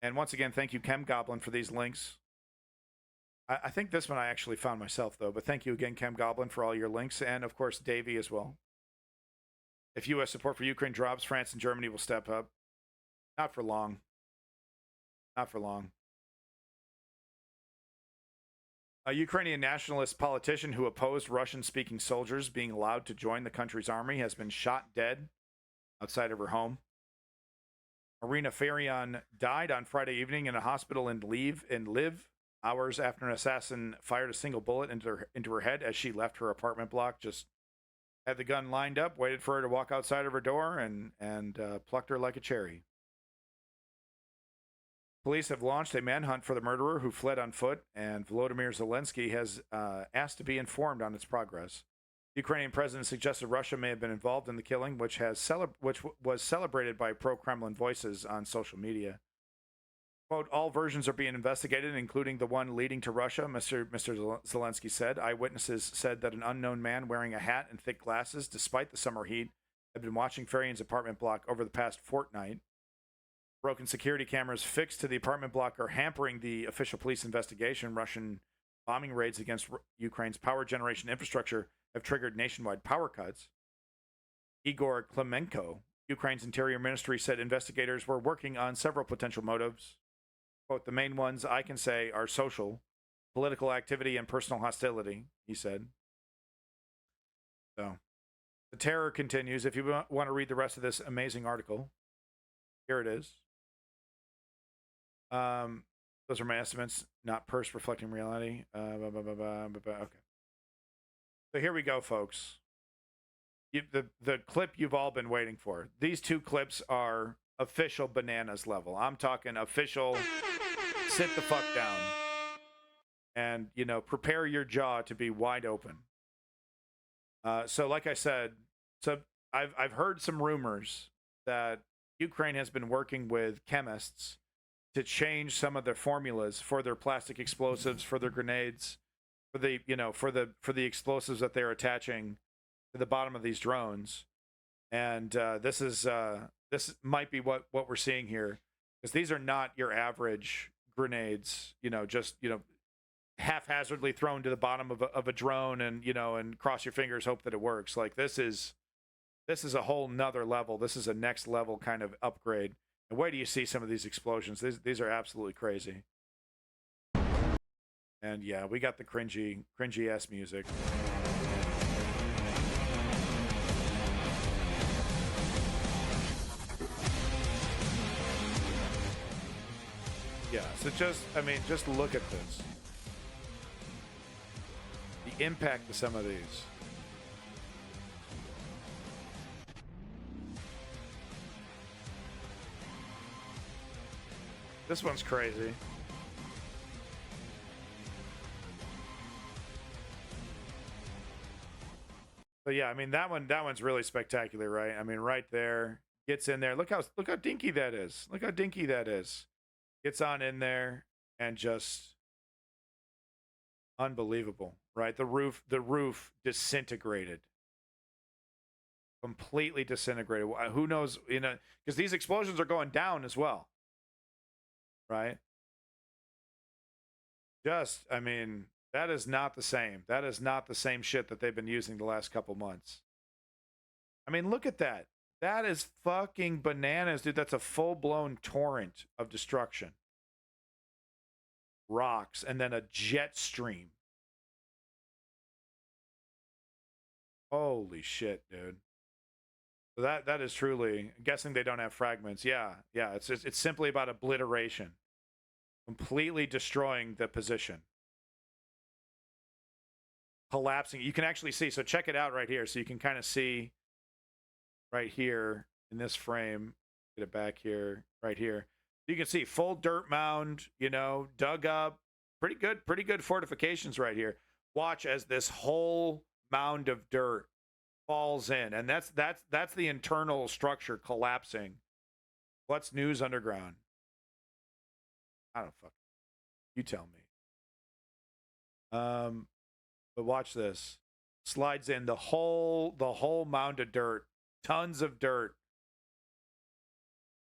And once again, thank you, Chem Goblin, for these links. I think this one I actually found myself, though. But thank you again, Chem Goblin, for all your links. And, of course, Davey as well. If U.S. support for Ukraine drops, France and Germany will step up. Not for long. Not for long. A Ukrainian nationalist politician who opposed Russian-speaking soldiers being allowed to join the country's army has been shot dead outside of her home. Marina Farion died on Friday evening in a hospital in Lviv, hours after an assassin fired a single bullet into her head as she left her apartment block. Just had the gun lined up, waited for her to walk outside of her door, and plucked her like a cherry. Police have launched a manhunt for the murderer who fled on foot, and Volodymyr Zelensky has asked to be informed on its progress. The Ukrainian president suggested Russia may have been involved in the killing, which was celebrated by pro-Kremlin voices on social media. Quote, all versions are being investigated, including the one leading to Russia, Mr. Zelensky said. Eyewitnesses said that an unknown man wearing a hat and thick glasses, despite the summer heat, had been watching Farion's apartment block over the past fortnight. Broken security cameras fixed to the apartment block are hampering the official police investigation. Russian bombing raids against Ukraine's power generation infrastructure have triggered nationwide power cuts. Igor Klemenko, Ukraine's interior ministry, said investigators were working on several potential motives. Quote, the main ones I can say are social, political activity, and personal hostility, he said. So, the terror continues. If you want to read the rest of this amazing article, here it is. Those are my estimates, not purse reflecting reality. Okay. So here we go, folks. The clip you've all been waiting for. These two clips are official bananas level. I'm talking official sit the fuck down and, you know, prepare your jaw to be wide open. So like I said, so I've heard some rumors that Ukraine has been working with chemists to change some of their formulas for their plastic explosives, for their grenades, for the, you know, for the explosives that they're attaching to the bottom of these drones. And this might be what we're seeing here, because these are not your average grenades, you know, just, you know, haphazardly thrown to the bottom of a drone and, you know, and cross your fingers, hope that it works. Like this is a whole nother level. This is a next level kind of upgrade. And where do you see some of these explosions? These are absolutely crazy. And yeah, we got the cringy ass music. Yeah, so just look at this. The impact of some of these. This one's crazy. But yeah, I mean that one's really spectacular, right? I mean, right there, gets in there. Look how dinky that is. Look how dinky that is. Gets on in there and just unbelievable, right? The roof disintegrated. Completely disintegrated. Who knows, you know, because these explosions are going down as well. Right? Just, I mean, that is not the same. That is not the same shit that they've been using the last couple months. I mean, look at that. That is fucking bananas, dude. That's a full-blown torrent of destruction. Rocks, and then a jet stream. Holy shit, dude. So that is truly, I'm guessing they don't have fragments. Yeah, it's simply about obliteration. Completely destroying the position. Collapsing. You can actually see, so check it out right here. So you can kind of see right here in this frame. Get it back here, right here. You can see full dirt mound, you know, dug up. Pretty good fortifications right here. Watch as this whole mound of dirt falls in, and that's the internal structure collapsing. What's news underground? I don't fuck. You tell me. But watch this. Slides in the whole mound of dirt, tons of dirt.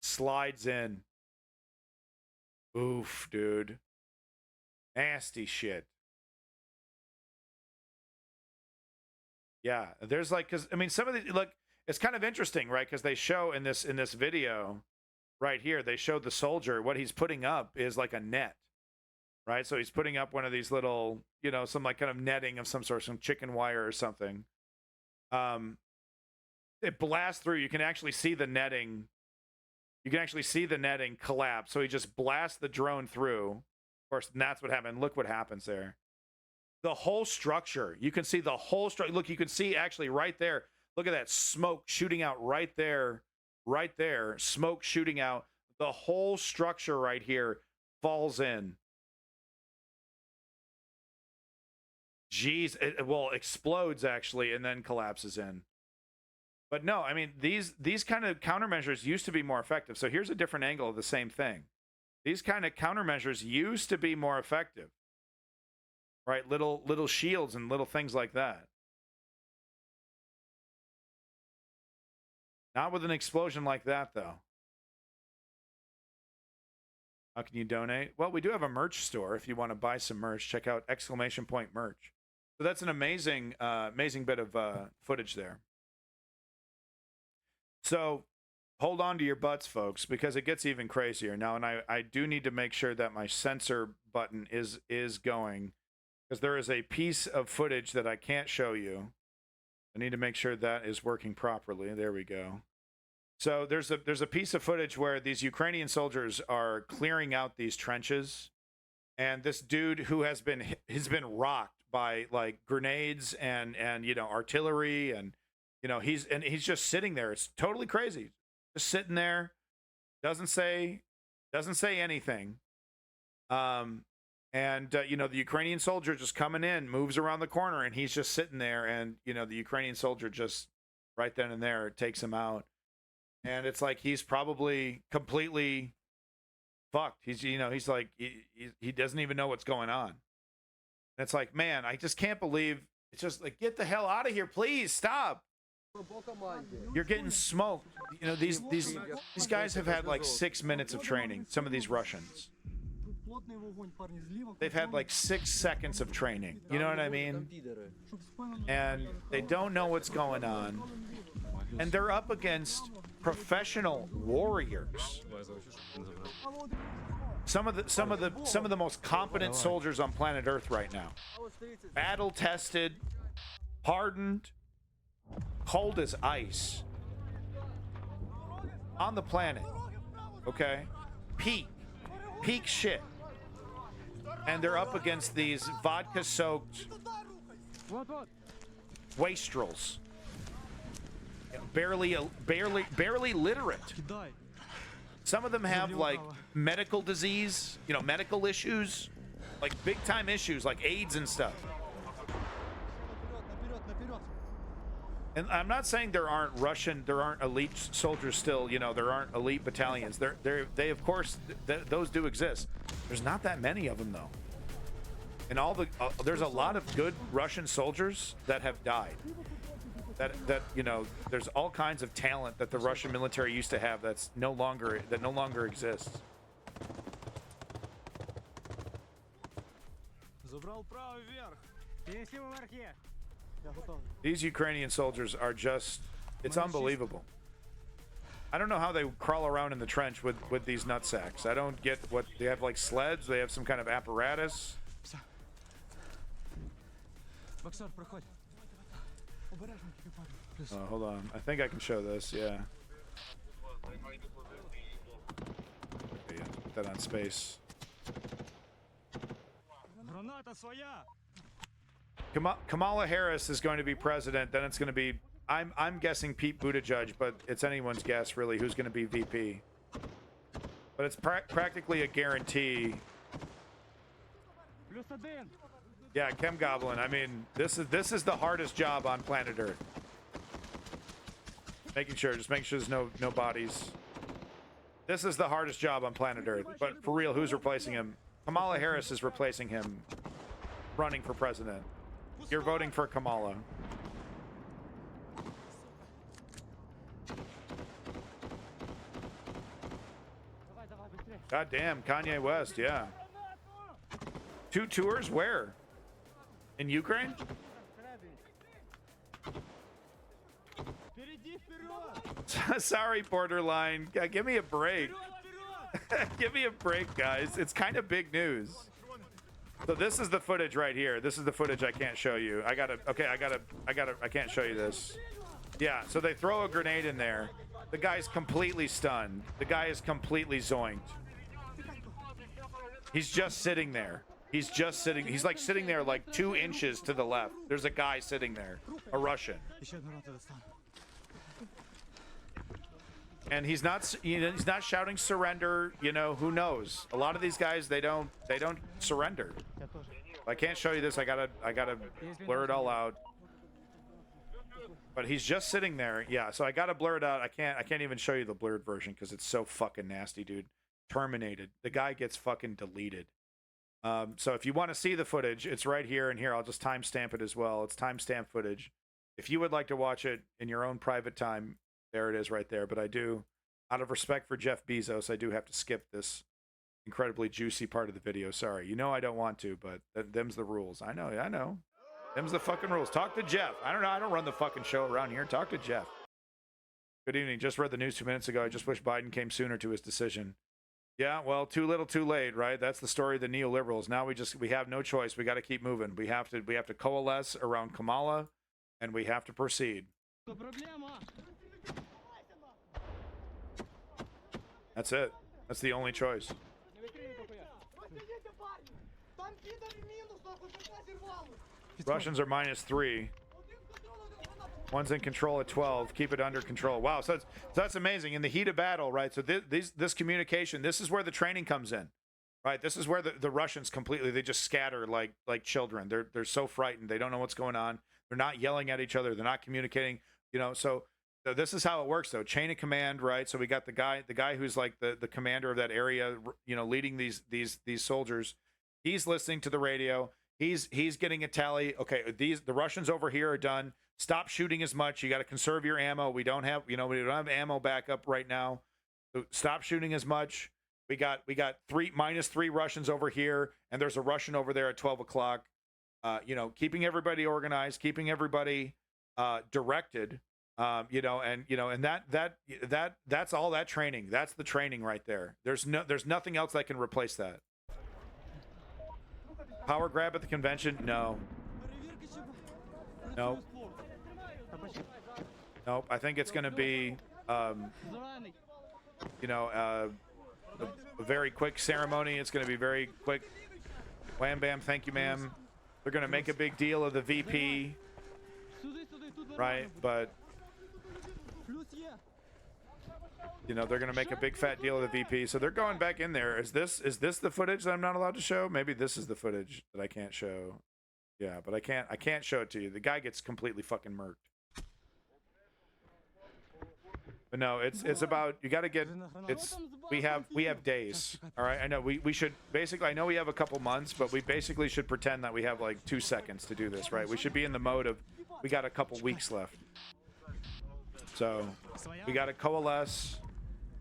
Slides in. Oof, dude. Nasty shit. Yeah, there's like, because I mean, some of the, like, it's kind of interesting, right? Because they show in this video right here, they show the soldier, what he's putting up is like a net, right? So he's putting up one of these little, you know, some like kind of netting of some sort, some chicken wire or something. It blasts through. You can actually see the netting. You can actually see the netting collapse. So he just blasts the drone through. Of course, and that's what happened. Look what happens there. The whole structure. You can see the whole structure. Look, you can see actually right there. Look at that smoke shooting out right there. Right there. Smoke shooting out. The whole structure right here falls in. Jeez. Well, explodes actually and then collapses in. But no, I mean, these kind of countermeasures used to be more effective. So here's a different angle of the same thing. These kind of countermeasures used to be more effective. Right? Little shields and little things like that. Not with an explosion like that, though. How can you donate? Well, we do have a merch store. If you want to buy some merch, check out ! Merch. So that's an amazing bit of footage there. So hold on to your butts, folks, because it gets even crazier now. And I do need to make sure that my censor button is going, because there is a piece of footage that I can't show you. I need to make sure that is working properly. There we go. So there's a piece of footage where these Ukrainian soldiers are clearing out these trenches, and this dude who has been rocked by like grenades and you know, artillery, and you know, he's just sitting there. It's totally crazy, just sitting there, Doesn't say anything. You know, the Ukrainian soldier just coming in, moves around the corner, and he's just sitting there, and you know, the Ukrainian soldier just right then and there takes him out. And it's like he's probably completely fucked. He's, you know, he's like he doesn't even know what's going on. And it's like, man, I just can't believe it's just like, get the hell out of here, please stop. You're getting smoked. You know, these guys have had like 6 minutes of training. Some of these Russians, they've had like 6 seconds of training. You know what I mean? And they don't know what's going on. And they're up against professional warriors. Some of the most competent soldiers on planet Earth right now. Battle tested, hardened, cold as ice. On the planet. Okay? Peak shit. And they're up against these vodka-soaked wastrels. Barely literate. Some of them have like medical disease, you know, medical issues, like big time issues like AIDS and stuff. And I'm not saying there aren't elite soldiers still, you know, there aren't elite battalions. They of course, those do exist. There's not that many of them though. And there's a lot of good Russian soldiers that have died. That you know, there's all kinds of talent that the Russian military used to have that no longer exists. These Ukrainian soldiers are just, it's unbelievable. I don't know how they crawl around in the trench with these nutsacks. I don't get what they have, like sleds, they have some kind of apparatus. Hold on. I think I can show this, yeah. Okay, yeah, put that on space. Kamala Harris is going to be president, then it's going to be, I'm guessing Pete Buttigieg, but it's anyone's guess really who's going to be VP. But it's practically a guarantee. Yeah, Chem Goblin. I mean, this is the hardest job on planet Earth. Just making sure there's no bodies. This is the hardest job on planet Earth. But for real, who's replacing him? Kamala Harris is replacing him, running for president. You're voting for Kamala. God damn, Kanye West, yeah. 2 tours? Where? In Ukraine? Sorry, Borderline. Give me a break. Give me a break, guys. It's kind of big news. So this is the footage right here. This is the footage I can't show you. I can't show you this. Yeah, so they throw a grenade in there. The guy's completely stunned. The guy is completely zoinked. He's just sitting there. He's just sitting. He's like sitting there like 2 inches to the left. There's a guy sitting there, a Russian. And he's not, you know, he's not shouting surrender. You know, who knows? A lot of these guys, they don't surrender. I can't show you this. I gotta blur it all out. But he's just sitting there. Yeah, so I gotta blur it out. I can't even show you the blurred version because it's so fucking nasty, dude. Terminated. The guy gets fucking deleted. So if you want to see the footage, it's right here and here. I'll just timestamp it as well. It's timestamp footage. If you would like to watch it in your own private time, there it is right there. But I do, out of respect for Jeff Bezos, I do have to skip this incredibly juicy part of the video. Sorry. You know I don't want to, but them's the rules. I know. Them's the fucking rules. Talk to Jeff. I don't know. I don't run the fucking show around here. Talk to Jeff. Good evening. Just read the news 2 minutes ago. I just wish Biden came sooner to his decision. Yeah, well, too little, too late, right? That's the story of the neoliberals. Now we have no choice. We got to keep moving. We have to coalesce around Kamala, and we have to proceed. That's it. That's the only choice. Russians are -3. One's in control at 12. Keep it under control. Wow, so that's amazing. In the heat of battle, right? So this communication, this is where the training comes in, right? This is where the Russians completely, they just scatter like children. They're so frightened. They don't know what's going on. They're not yelling at each other. They're not communicating. You know, so this is how it works, though. Chain of command, right? So we got the guy who's like the commander of that area, you know, leading these soldiers. He's listening to the radio. He's getting a tally. Okay, the Russians over here are done. Stop shooting as much. You got to conserve your ammo. We don't have ammo backup right now. So stop shooting as much. We got -3 Russians over here, and there's a Russian over there at 12 o'clock. You know, keeping everybody organized, keeping everybody directed. You know, and that's all that training. That's the training right there. There's nothing else that can replace that. Power grab at the convention? No. Nope. Nope. I think it's going to be, you know, a very quick ceremony. It's going to be very quick. Wham bam. Thank you, ma'am. They're going to make a big deal of the VP, right? But you know, they're going to make a big fat deal of the VP. So they're going back in there. Is this the footage that I'm not allowed to show? Maybe this is the footage that I can't show. Yeah, but I can't show it to you. The guy gets completely fucking murked. But no, it's about, you got to get, we have days. All right. I know we should basically, I know we have a couple months, but we basically should pretend that we have like 2 seconds to do this, right? We should be in the mode of, we got a couple weeks left. So we got to coalesce,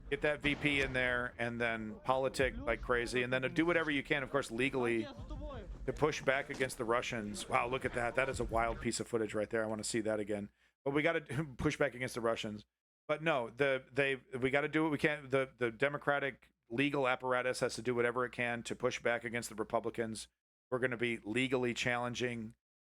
get that VP in there, and then politic like crazy, and then to do whatever you can, of course, legally to push back against the Russians. Wow, look at that. That is a wild piece of footage right there. I want to see that again. But we got to push back against the Russians. But no, we got to do what we can. The Democratic legal apparatus has to do whatever it can to push back against the Republicans. We're going to be legally challenging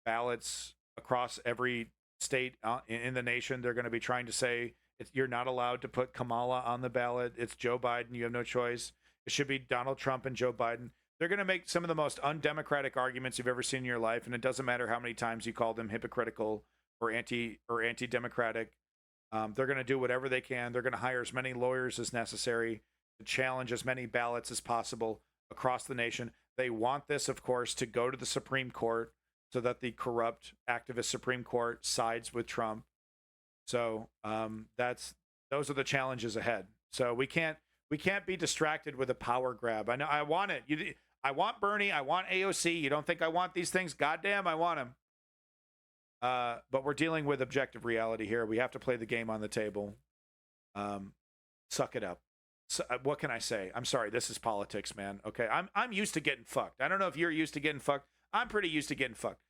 ballots across every state in the nation. They're going to be trying to say you're not allowed to put Kamala on the ballot. It's Joe Biden. You have no choice. It should be Donald Trump and Joe Biden. They're going to make some of the most undemocratic arguments you've ever seen in your life, and it doesn't matter how many times you call them hypocritical or anti-democratic. They're going to do whatever they can. They're going to hire as many lawyers as necessary to challenge as many ballots as possible across the nation. They want this, of course, to go to the Supreme Court so that the corrupt activist Supreme Court sides with Trump. So those are the challenges ahead. So we can't be distracted with a power grab. I know I want it. I want Bernie. I want AOC. You don't think I want these things? Goddamn, I want them. But we're dealing with objective reality here. We have to play the game on the table. Suck it up. So, what can I say? I'm sorry. This is politics, man. Okay, I'm used to getting fucked. I don't know if you're used to getting fucked. I'm pretty used to getting fucked.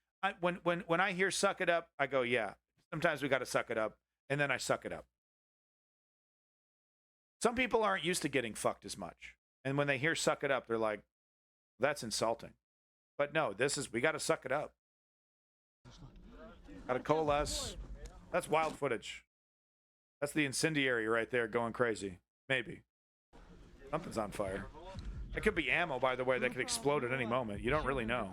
When I hear "suck it up," I go, yeah. Sometimes we got to suck it up, and then I suck it up. Some people aren't used to getting fucked as much, and when they hear "suck it up," they're like, "That's insulting." But no, we got to suck it up. Got to coalesce. That's wild footage. That's the incendiary right there going crazy. Maybe. Something's on fire. It could be ammo, by the way, that could explode at any moment. You don't really know.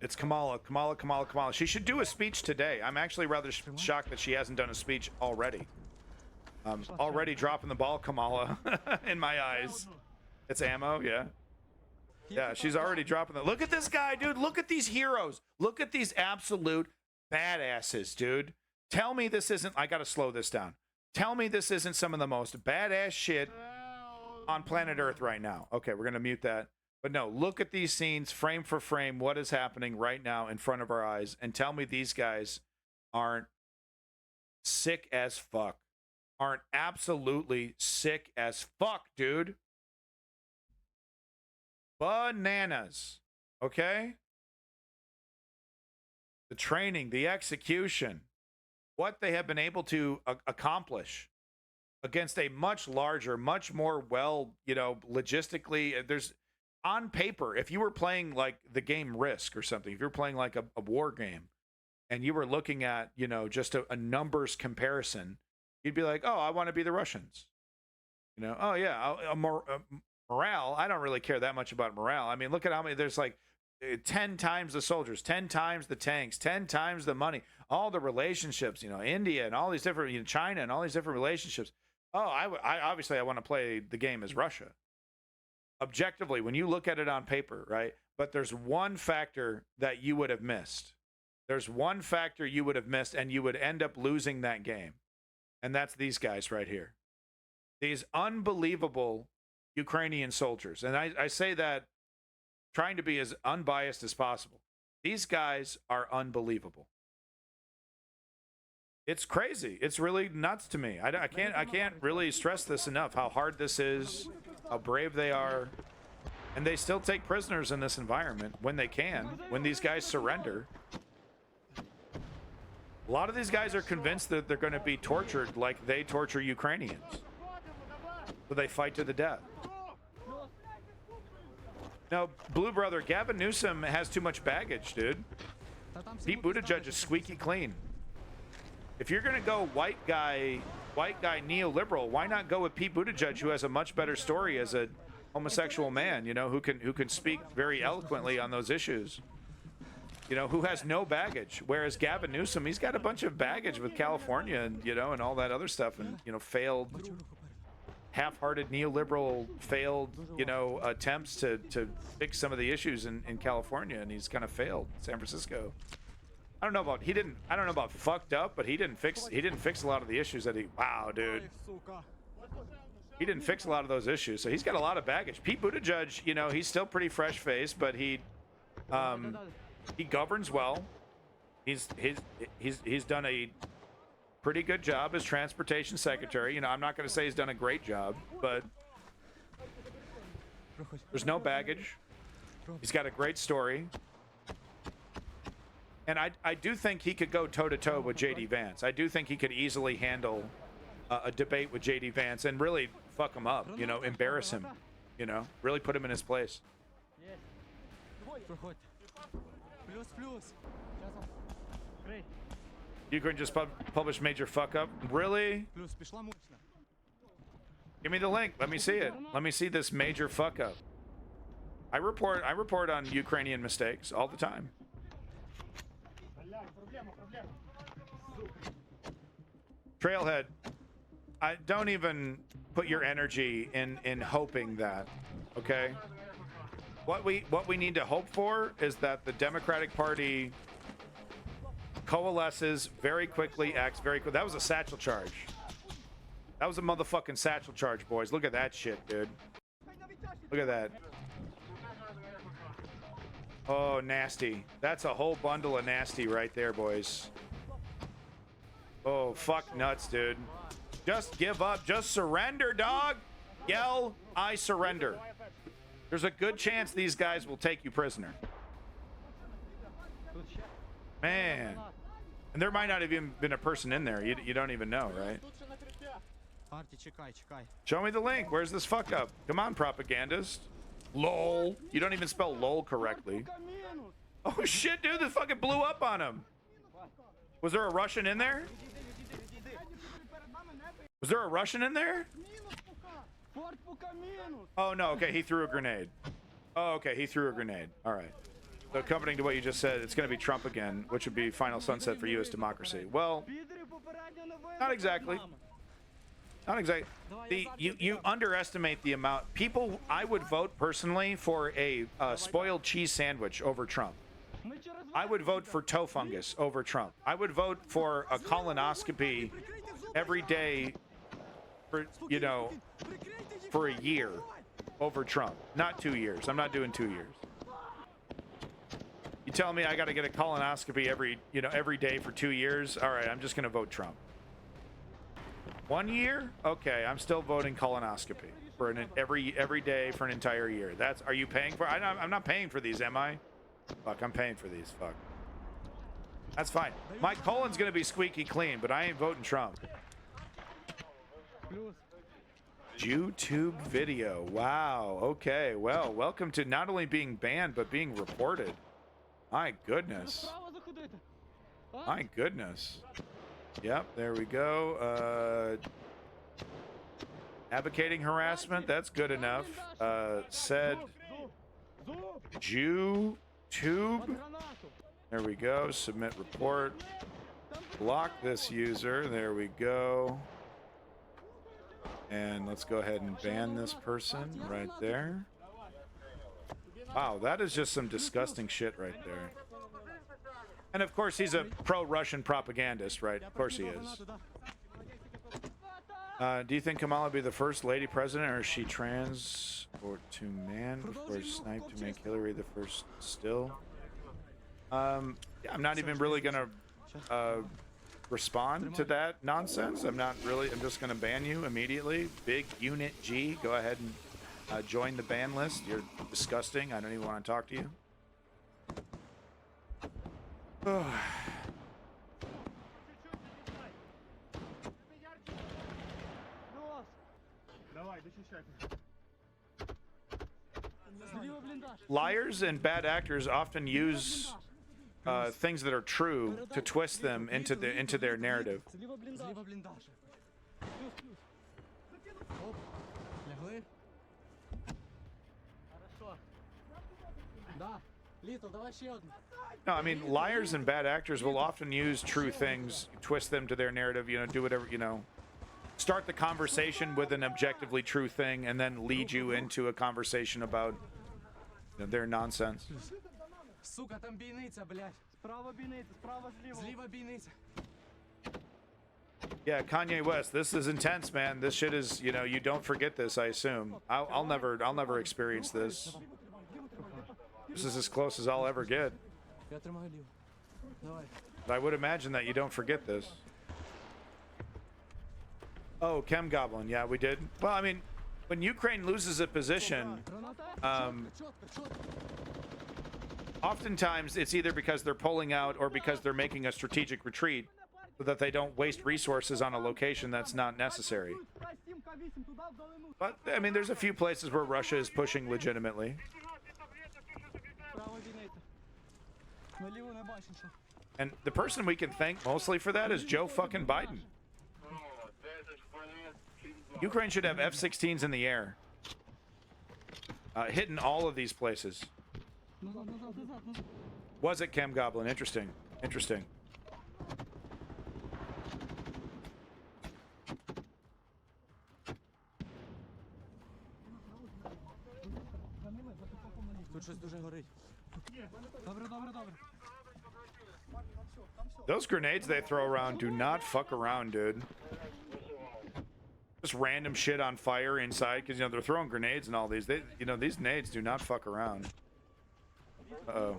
It's Kamala. Kamala. She should do a speech today. I'm actually rather shocked that she hasn't done a speech already. Already dropping the ball, Kamala, in my eyes. It's ammo, yeah. Yeah, she's already dropping the... Look at this guy, dude. Look at these heroes. Look at these absolute badasses, dude. Tell me this isn't... I got to slow this down. Tell me this isn't some of the most badass shit on planet Earth right now. Okay, we're going to mute that. But no, look at these scenes, frame for frame, what is happening right now in front of our eyes, and tell me these guys aren't sick as fuck. Aren't absolutely sick as fuck, dude. Bananas. Okay? The training, the execution, what they have been able to accomplish against a much larger, much more logistically, there's on paper, if you were playing like the game Risk or something, if you're playing like a war game and you were looking at, just a numbers comparison, you'd be like, oh, I want to be the Russians. Oh yeah, morale, I don't really care that much about morale. I mean, look at how many, there's like 10 times the soldiers, 10 times the tanks, 10 times the money, all the relationships, you know, India and all these different, you know, China and all these different relationships. Oh, I obviously I want to play the game as Russia. Objectively, when you look at it on paper, right? But there's one factor that you would have missed. There's one factor you would have missed, and you would end up losing that game. And that's these guys right here. These unbelievable Ukrainian soldiers. And I say that trying to be as unbiased as possible. These guys are unbelievable. It's crazy. It's really nuts to me. I can't really stress this enough, how hard this is, how brave they are. And they still take prisoners in this environment when they can, when these guys surrender. A lot of these guys are convinced that they're going to be tortured like they torture Ukrainians. So they fight to the death. No, Blue Brother, Gavin Newsom has too much baggage, dude. Pete Buttigieg is squeaky clean. If you're going to go white guy neoliberal, why not go with Pete Buttigieg, who has a much better story as a homosexual man, you know, who can speak very eloquently on those issues, you know, who has no baggage. Whereas Gavin Newsom, he's got a bunch of baggage with California and, you know, and all that other stuff, and, you know, failed, half-hearted neoliberal failed, you know, attempts to fix some of the issues in California, and he's kind of failed. San Francisco. I don't know about fucked up, but he didn't fix a lot of the issues that wow, dude. He didn't fix a lot of those issues, so he's got a lot of baggage. Pete Buttigieg, you know, he's still pretty fresh-faced, but he governs well. He's done a pretty good job as transportation secretary. You know, I'm not going to say he's done a great job, but there's no baggage. He's got a great story. And I do think he could go toe-to-toe with J.D. Vance. I do think he could easily handle a debate with J.D. Vance and really fuck him up, you know, embarrass him, you know, really put him in his place. Ukraine just published major fuck up. Really? Give me the link. Let me see it. Let me see this major fuck up. I report on Ukrainian mistakes all the time. Trailhead, I don't even put your energy in hoping that, okay? What we need to hope for is that the Democratic Party coalesces very quickly, acts very quickly. That was a satchel charge. That was a motherfucking satchel charge, boys. Look at that shit, dude. Look at that. Oh, nasty. That's a whole bundle of nasty right there, boys. Oh, fuck nuts, dude. Just give up. Just surrender, dog. Yell, I surrender. There's a good chance these guys will take you prisoner. Man. And there might not have even been a person in there. You don't even know, right? Show me the link. Where's this fuck up? Come on, propagandist. LOL. You don't even spell LOL correctly. Oh, shit, dude. This fucking blew up on him. Was there a Russian in there? Was there a Russian in there? Oh, no. Okay, he threw a grenade. Oh, okay, he threw a grenade. All right. So accompanying to what you just said, it's going to be Trump again, which would be final sunset for U.S. democracy. Well, not exactly. Not exactly. You underestimate the amount. People, I would vote personally for a spoiled cheese sandwich over Trump. I would vote for toe fungus over Trump. I would vote for a colonoscopy every day for, you know, for a year over Trump. Not 2 years. I'm not doing 2 years. You tell me I got to get a colonoscopy every day for 2 years? All right, I'm just going to vote Trump. 1 year? Okay, I'm still voting colonoscopy for every day for an entire year. Are you paying for? I'm not paying for these, am I? Fuck, I'm paying for these. Fuck. That's fine. My colon's gonna be squeaky clean, but I ain't voting Trump. YouTube video. Wow. Okay. Well, welcome to not only being banned but being reported. My goodness. My goodness. Yep. There we go. Advocating harassment. That's good enough. Said Jew tube. There we go. Submit report. Block this user. There we go. And let's go ahead and ban this person right there. Wow, that is just some disgusting shit right there. And of course, he's a pro-Russian propagandist, right? Of course he is. Do you think Kamala will be the first lady president, or is she trans or to man before snipe to make Hillary the first still? I'm not even really gonna respond to that nonsense. I'm just gonna ban you immediately. Big Unit G, go ahead and join the ban list. You're disgusting. I don't even want to talk to you. Liars and bad actors often use things that are true to twist them into their narrative. No, I mean, liars and bad actors will often use true things, twist them to their narrative, you know, do whatever, you know, start the conversation with an objectively true thing and then lead you into a conversation about, you know, their nonsense. Yeah, Kanye West, this is intense, man. This shit is, you know, you don't forget this, I assume. I'll never experience this. This is as close as I'll ever get. But I would imagine that you don't forget this. Oh, Chem Goblin. Yeah, we did. Well, I mean, when Ukraine loses a position, oftentimes it's either because they're pulling out or because they're making a strategic retreat so that they don't waste resources on a location that's not necessary. But, I mean, there's a few places where Russia is pushing legitimately. And the person we can thank mostly for that is Joe fucking Biden. Ukraine should have F-16s in the air, hitting all of these places. Was it Chem Goblin? Interesting. Interesting. Those grenades they throw around do not fuck around, dude. Just random shit on fire inside, because, you know, they're throwing grenades and all these. They, you know, these nades do not fuck around. Uh-oh.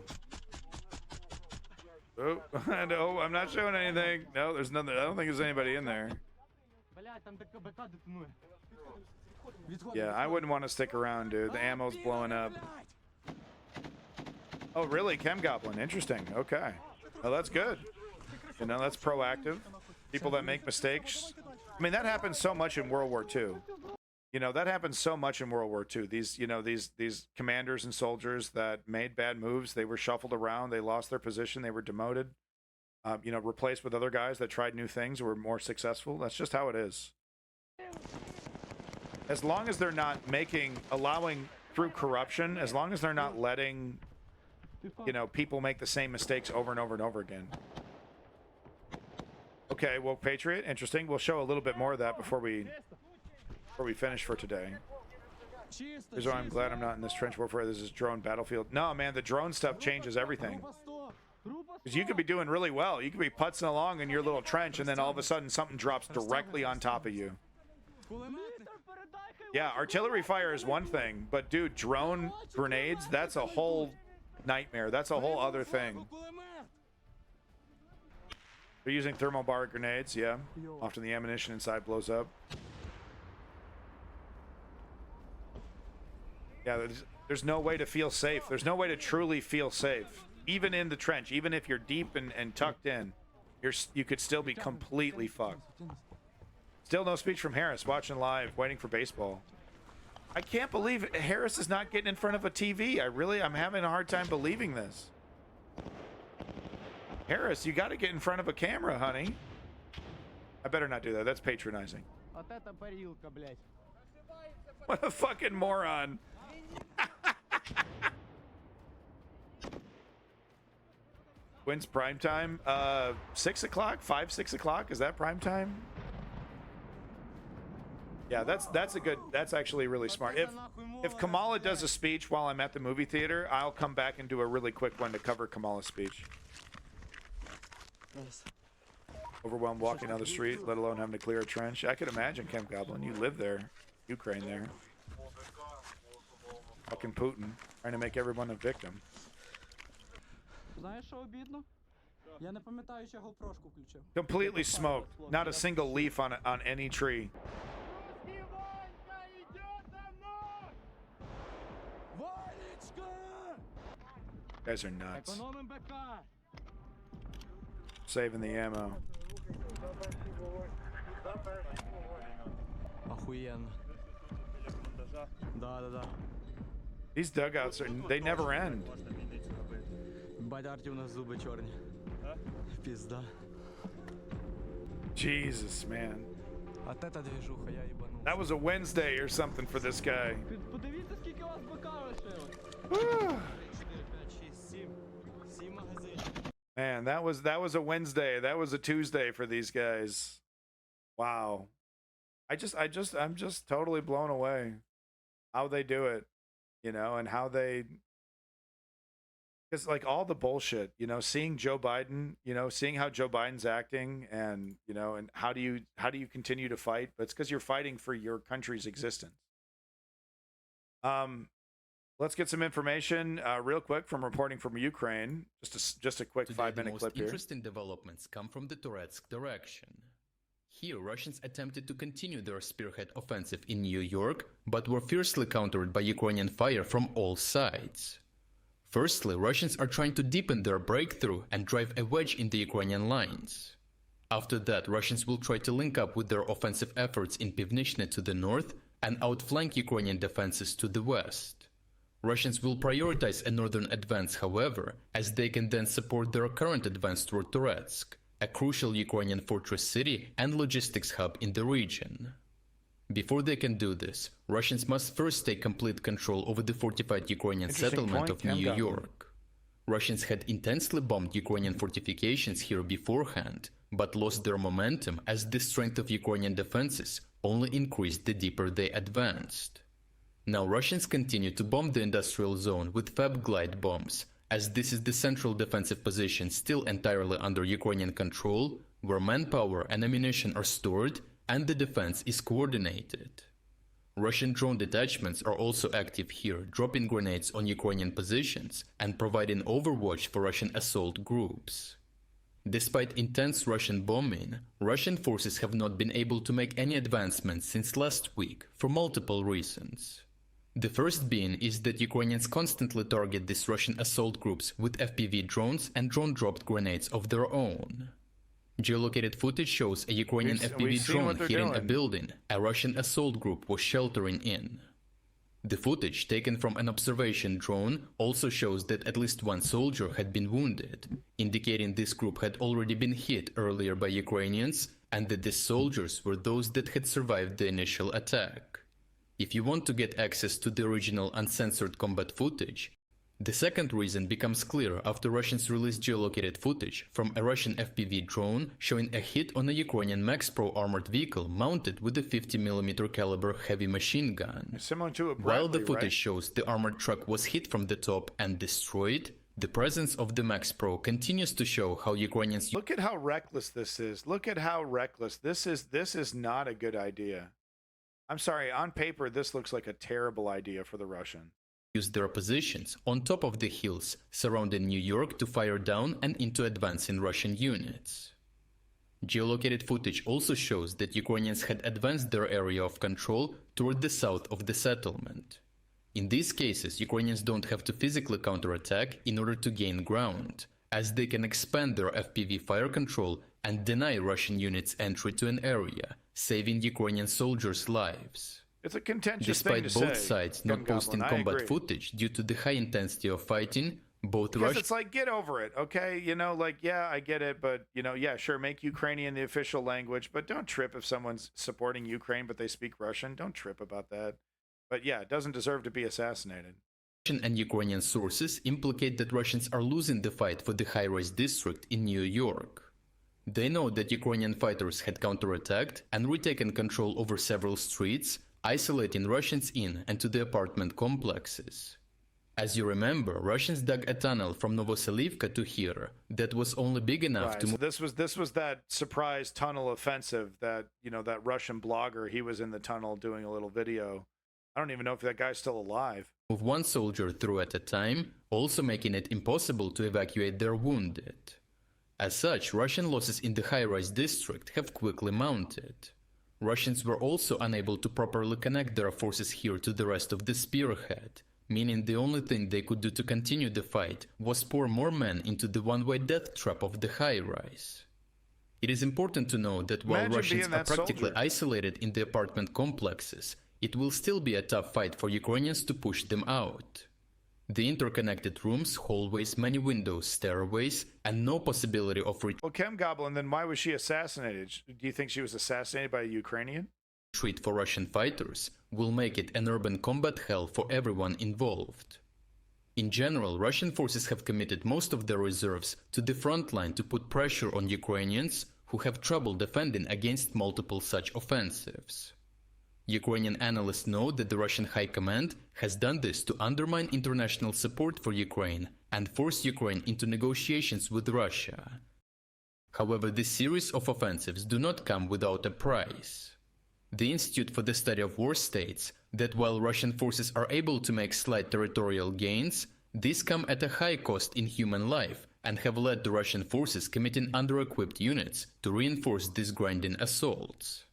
Oh, no, I'm not showing anything. No, there's nothing. I don't think there's anybody in there. Yeah, I wouldn't want to stick around, dude. The ammo's blowing up. Oh, really? Chem Goblin. Interesting. Okay. Well, that's good. You know, that's proactive. People that make mistakes. I mean, that happens so much in World War II. You know, that happens so much in World War II. These, you know, these commanders and soldiers that made bad moves, they were shuffled around, they lost their position, they were demoted, you know, replaced with other guys that tried new things, were more successful. That's just how it is. As long as they're not allowing through corruption, as long as they're not letting, you know, people make the same mistakes over and over and over again. Okay, Woke Patriot, interesting. We'll show a little bit more of that before we finish for today. Here's why I'm glad I'm not in this trench warfare. This is drone battlefield. No, man, the drone stuff changes everything. Because you could be doing really well. You could be putzing along in your little trench, and then all of a sudden something drops directly on top of you. Yeah, artillery fire is one thing, but dude, drone grenades, that's a whole nightmare. That's a whole other thing. They're using thermobaric grenades, yeah. Often the ammunition inside blows up. Yeah, there's no way to feel safe. There's no way to truly feel safe. Even in the trench, even if you're deep and tucked in, you could still be completely fucked. Still no speech from Harris, watching live, waiting for baseball. I can't believe Harris is not getting in front of a TV. I'm having a hard time believing this. Harris, you got to get in front of a camera, honey. I better not do that. That's patronizing. What a fucking moron. When's prime time? 6 o'clock, 5, 6 o'clock. Is that prime time? Yeah, that's actually really smart. If Kamala does a speech while I'm at the movie theater, I'll come back and do a really quick one to cover Kamala's speech. Overwhelmed walking down the street, let alone having to clear a trench. I could imagine, Camp Goblin. You live there. Ukraine there. Fucking Putin. Trying to make everyone a victim. Знаєш, що обідно? Я не пам'ятаю, чи GoPro-шку включив. Completely smoked. Not a single leaf on any tree. Guys are nuts. Економим БК. Saving the ammo. Охуєнно. Да. These dugouts they never end. Бадярті у нас зуби чорні. Пізда. Jesus, man. А те та двіжуха, я їбану. That was a Wednesday or something for this guy. Подивіться, скільки у вас БК лишилось. 4, 5, 6, 7. 7 магазинів. Man, that was a Wednesday. That was a Tuesday for these guys. Wow. I'm just totally blown away how they do it, you know, and how they, because like all the bullshit, you know, seeing Joe Biden, you know, seeing how Joe Biden's acting, and you know, and how do you continue to fight? But it's because you're fighting for your country's existence. Let's get some information real quick from reporting from Ukraine. Just a quick Today, 5-minute clip the here. most interesting developments come from the Toretsk direction. Here, Russians attempted to continue their spearhead offensive in New York, but were fiercely countered by Ukrainian fire from all sides. Firstly, Russians are trying to deepen their breakthrough and drive a wedge in the Ukrainian lines. After that, Russians will try to link up with their offensive efforts in Pivnishne to the north and outflank Ukrainian defenses to the west. Russians will prioritize a northern advance, however, as they can then support their current advance toward Toretsk, a crucial Ukrainian fortress city and logistics hub in the region. Before they can do this, Russians must first take complete control over the fortified Ukrainian settlement of New York. Russians had intensely bombed Ukrainian fortifications here beforehand, but lost their momentum as the strength of Ukrainian defenses only increased the deeper they advanced. Now Russians continue to bomb the industrial zone with Fab glide bombs, as this is the central defensive position still entirely under Ukrainian control, where manpower and ammunition are stored and the defense is coordinated. Russian drone detachments are also active here, dropping grenades on Ukrainian positions and providing overwatch for Russian assault groups. Despite intense Russian bombing, Russian forces have not been able to make any advancements since last week for multiple reasons. The first being is that Ukrainians constantly target these Russian assault groups with FPV drones and drone-dropped grenades of their own. Geolocated footage shows a Ukrainian FPV drone hitting a building a Russian assault group was sheltering in. The footage taken from an observation drone also shows that at least one soldier had been wounded, indicating this group had already been hit earlier by Ukrainians and that the soldiers were those that had survived the initial attack. If you want to get access to the original uncensored combat footage, the second reason becomes clear after Russians released geolocated footage from a Russian FPV drone showing a hit on a Ukrainian Max Pro armored vehicle mounted with a 50mm caliber heavy machine gun. Similar to a Bradley, While the footage right? shows the armored truck was hit from the top and destroyed, the presence of the Max Pro continues to show how Ukrainians Look at how reckless this is. Look at how reckless this is not a good idea. I'm sorry, on paper this looks like a terrible idea for the Russians. use their positions on top of the hills surrounding New York to fire down and into advancing Russian units. Geolocated footage also shows that Ukrainians had advanced their area of control toward the south of the settlement. In these cases, Ukrainians don't have to physically counterattack in order to gain ground, as they can expand their FPV fire control and deny Russian units entry to an area, saving Ukrainian soldiers' lives. It's a contentious Despite thing to both say, sides not Gun Goblin, posting I combat agree. footage due to the high intensity of fighting, both Because Russia it's like, get over it, okay? You know, like, yeah, I get it, but, you know, yeah, sure, make Ukrainian the official language, but don't trip if someone's supporting Ukraine but they speak Russian. Don't trip about that. But yeah, it doesn't deserve to be assassinated. Russian and Ukrainian sources implicate that Russians are losing the fight for the high-rise district in New York. They know that Ukrainian fighters had counterattacked and retaken control over several streets, isolating Russians in and to the apartment complexes. As you remember, Russians dug a tunnel from Novoselivka to here that was only big enough Right, to so this was that surprise tunnel offensive that, you know, that Russian blogger, he was in the tunnel doing a little video. I don't even know if that guy's still alive. move one soldier through at a time, also making it impossible to evacuate their wounded. As such, Russian losses in the high-rise district have quickly mounted. Russians were also unable to properly connect their forces here to the rest of the spearhead, meaning the only thing they could do to continue the fight was pour more men into the one-way death trap of the high-rise. It is important to know that while Imagine Russians being are that practically soldier. isolated in the apartment complexes, it will still be a tough fight for Ukrainians to push them out. The interconnected rooms, hallways, many windows, stairways, and no possibility of Well, Chem Goblin, then why was she assassinated? Do you think she was assassinated by a Ukrainian? retreat for Russian fighters will make it an urban combat hell for everyone involved. In general, Russian forces have committed most of their reserves to the front line to put pressure on Ukrainians who have trouble defending against multiple such offensives. Ukrainian analysts know that the Russian High Command has done this to undermine international support for Ukraine and force Ukraine into negotiations with Russia. However, this series of offensives do not come without a price. The Institute for the Study of War states that while Russian forces are able to make slight territorial gains, these come at a high cost in human life and have led to Russian forces committing under-equipped units to reinforce these grinding assaults.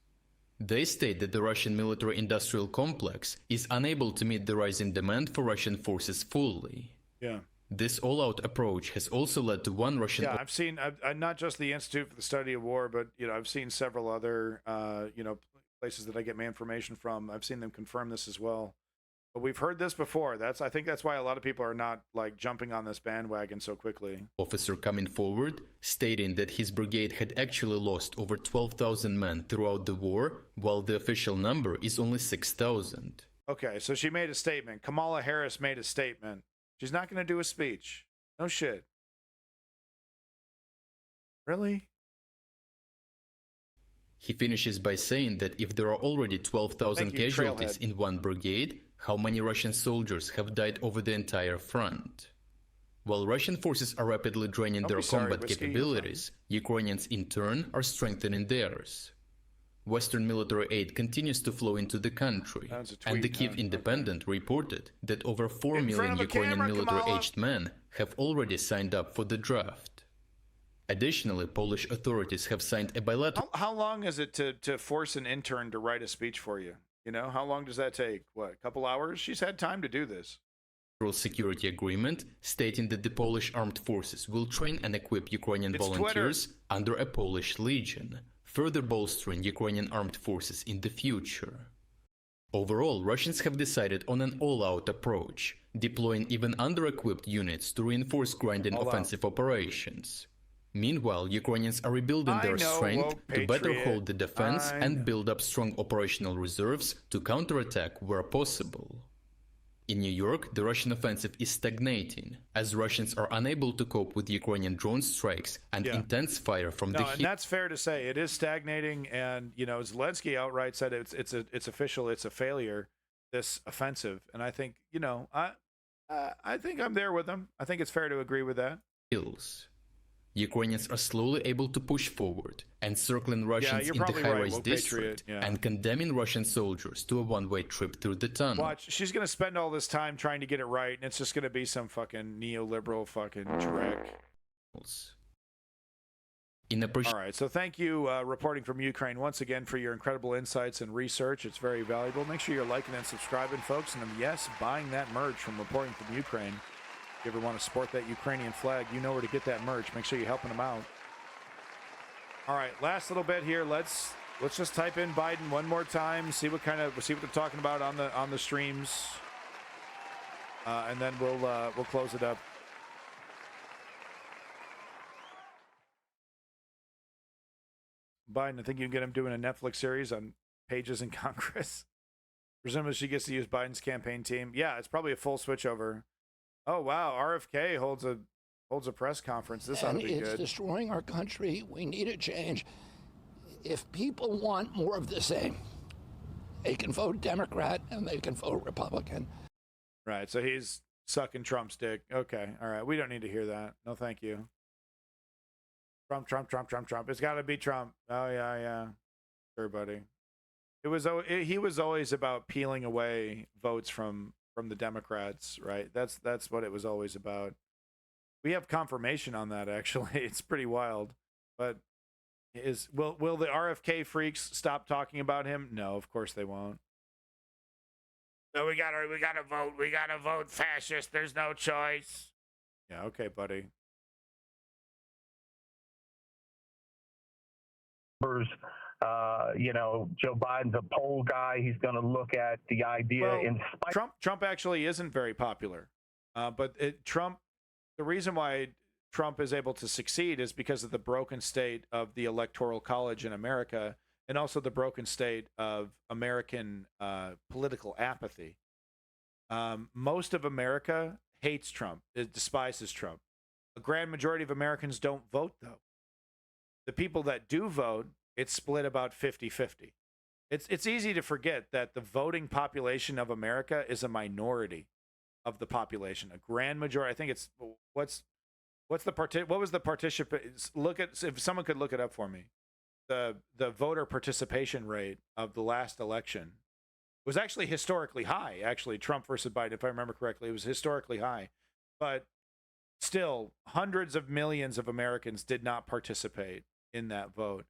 They state that the Russian military-industrial complex is unable to meet the rising demand for Russian forces fully. Yeah. This all-out approach has also led to one Russian... Yeah, I've seen, not just the Institute for the Study of War, but, you know, I've seen several other, you know, places that I get my information from. I've seen them confirm this as well. But we've heard this before. I think that's why a lot of people are not, like, jumping on this bandwagon so quickly. Officer coming forward, stating that his brigade had actually lost over 12,000 men throughout the war, while the official number is only 6,000. Okay, so she made a statement. Kamala Harris made a statement. She's not going to do a speech. No shit. Really? He finishes by saying that if there are already 12,000 Thank you, casualties Trailhead. in one brigade, how many Russian soldiers have died over the entire front? While Russian forces are rapidly draining Don't their be sorry, combat Whiskey, you're capabilities, Ukrainians in turn are strengthening theirs. Western military aid continues to flow into the country, That was a and the tweet, Kiev okay. Independent reported that over 4 In front million of a Ukrainian camera, military-aged men have already signed up for the draft. Additionally, Polish authorities have signed a bilateral How long is it to force an intern to write a speech for you? You know, how long does that take? What, a couple hours? She's had time to do this. security agreement stating that the Polish armed forces will train and equip Ukrainian It's volunteers under a Polish legion, further bolstering Ukrainian armed forces in the future. Overall, Russians have decided on an all-out approach, deploying even under-equipped units to reinforce grinding All out. offensive operations. Meanwhile, Ukrainians are rebuilding I their know, strength woke to better patriot. hold the defense I and know. build up strong operational reserves to counterattack where possible. In New York, the Russian offensive is stagnating, as Russians are unable to cope with Ukrainian drone strikes and Yeah. intense fire from No, the and that's fair to say. It is stagnating, and you know, Zelensky outright said it's official. It's a failure. This offensive, and I think, you know, I think I'm there with him. I think it's fair to agree with that. hills. Ukrainians are slowly able to push forward, encircling Russians you're in the probably right, high-rise woke district patriot, yeah. and condemning Russian soldiers to a one-way trip through the tunnel. Watch, she's gonna spend all this time trying to get it right, and it's just gonna be some fucking neoliberal fucking dreck. In appreciation All right, so thank you, reporting from Ukraine once again, for your incredible insights and research. It's very valuable. Make sure you're liking and subscribing, folks, and yes, buying that merch from Reporting from Ukraine. If you ever want to sport that Ukrainian flag, you know where to get that merch. Make sure you're helping them out. All right, last little bit here. Let's just type in Biden one more time. See what they're talking about on the streams, and then we'll close it up. Biden, I think you can get him doing a Netflix series on pages in Congress. Presumably she gets to use Biden's campaign team. Yeah, it's probably a full switchover. Oh wow, RFK holds a press conference. This ought to be it's good. destroying our country. We need a change. If people want more of the same, they can vote Democrat and they can vote Republican. Right, so he's sucking Trump's dick. Okay, all right. We don't need to hear that. No, thank you. Trump. It's got to be Trump. Oh yeah. Sure, buddy. He was always about peeling away votes from the Democrats, right? That's what it was always about. We have confirmation on that, actually. It's pretty wild. But will the RFK freaks stop talking about him? No, of course they won't. No, we gotta vote. We gotta vote fascist. There's no choice. Yeah, okay, buddy. Joe Biden's a poll guy. He's going to look at the idea. Well, Trump actually isn't very popular, but Trump. The reason why Trump is able to succeed is because of the broken state of the Electoral College in America, and also the broken state of American political apathy. Most of America hates Trump. It despises Trump. A grand majority of Americans don't vote, though. The people that do vote, it's split about 50-50. It's easy to forget that the voting population of America is a minority of the population. A grand majority. I think it's what was the participant? Look at, if someone could look it up for me. The voter participation rate of the last election was actually historically high. Actually, Trump versus Biden, if I remember correctly, it was historically high. But still, hundreds of millions of Americans did not participate in that vote.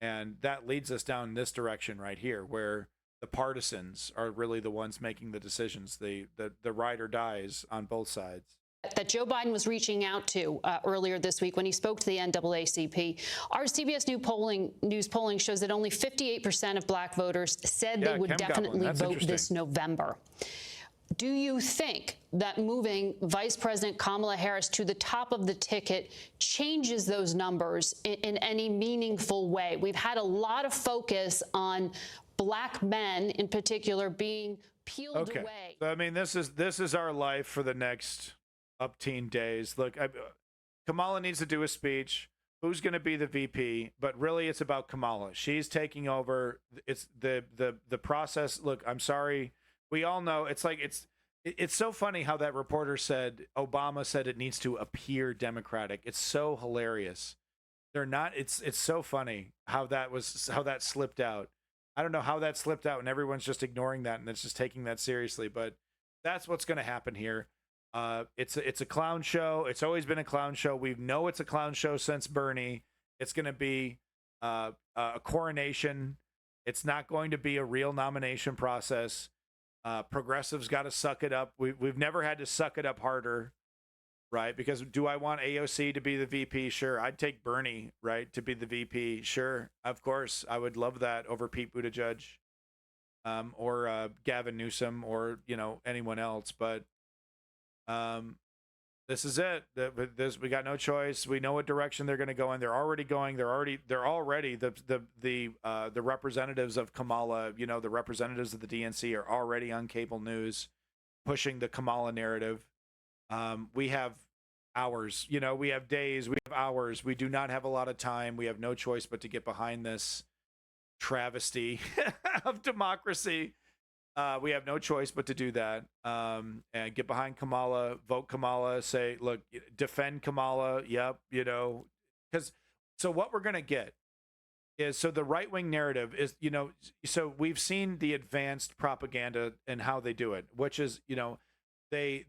And that leads us down this direction right here, where the partisans are really the ones making the decisions, the ride or dies on both sides. That Joe Biden was reaching out to earlier this week when he spoke to the NAACP. Our CBS News polling shows that only 58% of black voters said they would definitely vote this November. Do you think that moving Vice President Kamala Harris to the top of the ticket changes those numbers in any meaningful way? We've had a lot of focus on black men in particular being peeled away. So, I mean, this is our life for the next up-teen days. Look, Kamala needs to do a speech. Who's going to be the VP? But really, it's about Kamala. She's taking over. It's the process. Look, I'm sorry. We all know it's so funny how that reporter said Obama said it needs to appear Democratic. It's so hilarious. They're not. It's so funny how that slipped out. I don't know how that slipped out, and everyone's just ignoring that and it's just taking that seriously. But that's what's going to happen here. It's a clown show. It's always been a clown show. We know it's a clown show since Bernie. It's going to be a coronation. It's not going to be a real nomination process. Progressives got to suck it up. We've never had to suck it up harder, right? Because do I want AOC to be the VP? Sure. I'd take Bernie, right, to be the VP. Sure. Of course. I would love that over Pete Buttigieg, or Gavin Newsom, or, anyone else. But this is it. We got no choice. We know what direction they're going to go in. They're already going. They're already the representatives of Kamala. The representatives of the DNC are already on cable news, pushing the Kamala narrative. We have hours. We have days. We have hours. We do not have a lot of time. We have no choice but to get behind this travesty of democracy. We have no choice but to do that, and get behind Kamala, vote Kamala, say, look, defend Kamala. Yep. Because so what we're going to get is, so the right-wing narrative is, so we've seen the advanced propaganda and how they do it, which is, they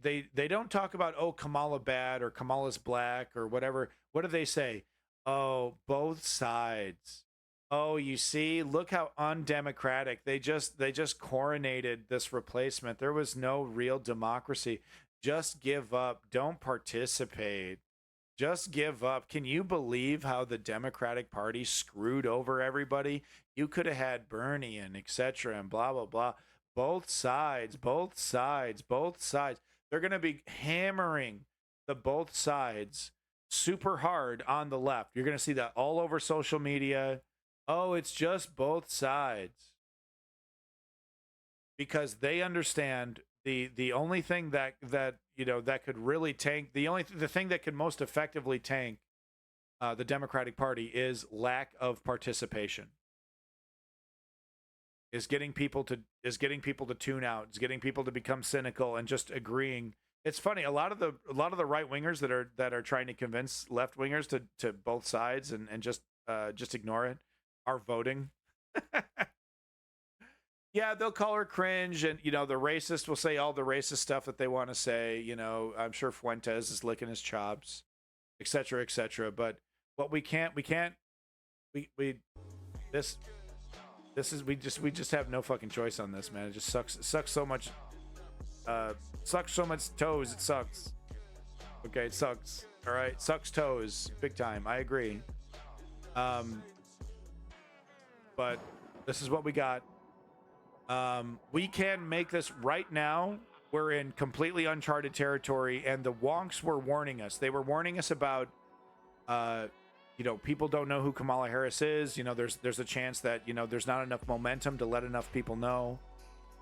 don't talk about, oh, Kamala bad or Kamala's black or whatever. What do they say? Oh, both sides. Oh, you see, look how undemocratic. They just coronated this replacement. There was no real democracy. Just give up. Don't participate. Just give up. Can you believe how the Democratic Party screwed over everybody? You could have had Bernie and etc. and blah, blah, blah. Both sides. They're going to be hammering the both sides super hard on the left. You're going to see that all over social media. Oh, it's just both sides. because they understand the only thing that that could really tank the thing that could most effectively tank the Democratic Party is lack of participation. Is getting people to tune out. Is getting people to become cynical and just agreeing. It's funny. A lot of the right wingers that are trying to convince left wingers to both sides and just ignore it are voting. Yeah, they'll call her cringe, and the racist will say all the racist stuff that they want to say. I'm sure Fuentes is licking his chops, etc., etc. But what we just have no fucking choice on this, man. It just sucks. It sucks so much. Sucks so much toes. It sucks. Okay, it sucks. All right, sucks toes, big time. I agree. But this is what we got. We can make this right now. We're in completely uncharted territory, and the wonks were warning us. They were warning us about, people don't know who Kamala Harris is. There's a chance that, there's not enough momentum to let enough people know.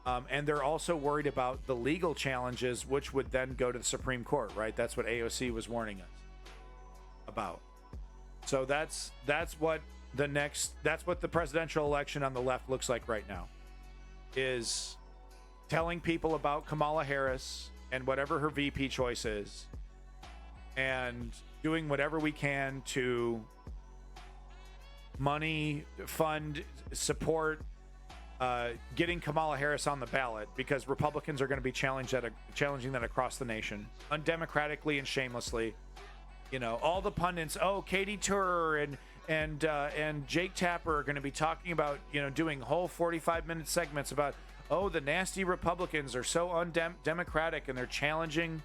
And they're also worried about the legal challenges, which would then go to the Supreme Court, right? That's what AOC was warning us about. So that's what the presidential election on the left looks like right now. Is telling people about Kamala Harris and whatever her VP choice is, and doing whatever we can to money, fund, support getting Kamala Harris on the ballot, because Republicans are going to be challenging that across the nation, undemocratically and shamelessly. All the pundits, Katie Tur and Jake Tapper are going to be talking about, doing whole 45-minute segments about, the nasty Republicans are so undemocratic, and they're challenging,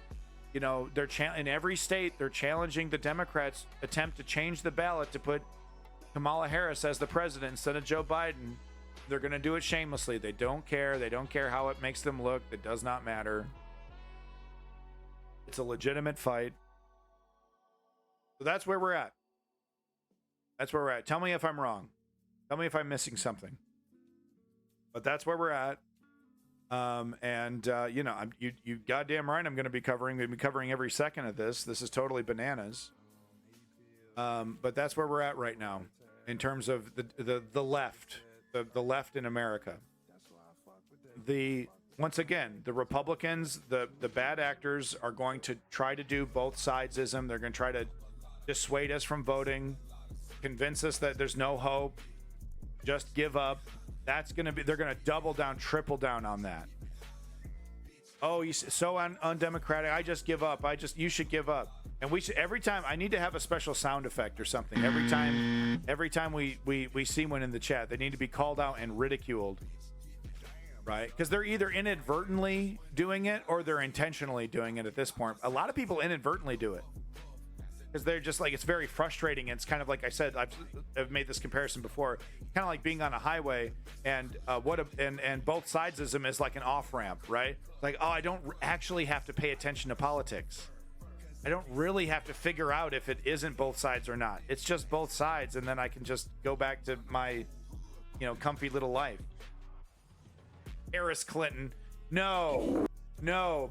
in every state, they're challenging the Democrats' attempt to change the ballot to put Kamala Harris as the president instead of Joe Biden. They're going to do it shamelessly. They don't care. They don't care how it makes them look. It does not matter. It's a legitimate fight. So that's where we're at. That's where we're at. Tell me if I'm wrong. Tell me if I'm missing something. But that's where we're at. You goddamn right. I'm going to be covering every second of this. This is totally bananas. But that's where we're at right now, in terms of the left, the left in America. Once again, the Republicans, the bad actors are going to try to do both sidesism. They're going to try to dissuade us from voting, convince us that there's no hope, just give up. They're going to double down, triple down on that. You so undemocratic. I just give up. You should give up. And every time I need to have a special sound effect or something. Every time we see one in the chat, they need to be called out and ridiculed. Right? Because they're either inadvertently doing it or they're intentionally doing it at this point. A lot of people inadvertently do it, because they're just like, it's very frustrating. And it's kind of like I said, I've made this comparison before, kind of like being on a highway and both sidesism is like an off ramp, right? Like, I don't actually have to pay attention to politics. I don't really have to figure out if it isn't both sides or not. It's just both sides, and then I can just go back to my, comfy little life. Harris Clinton, no,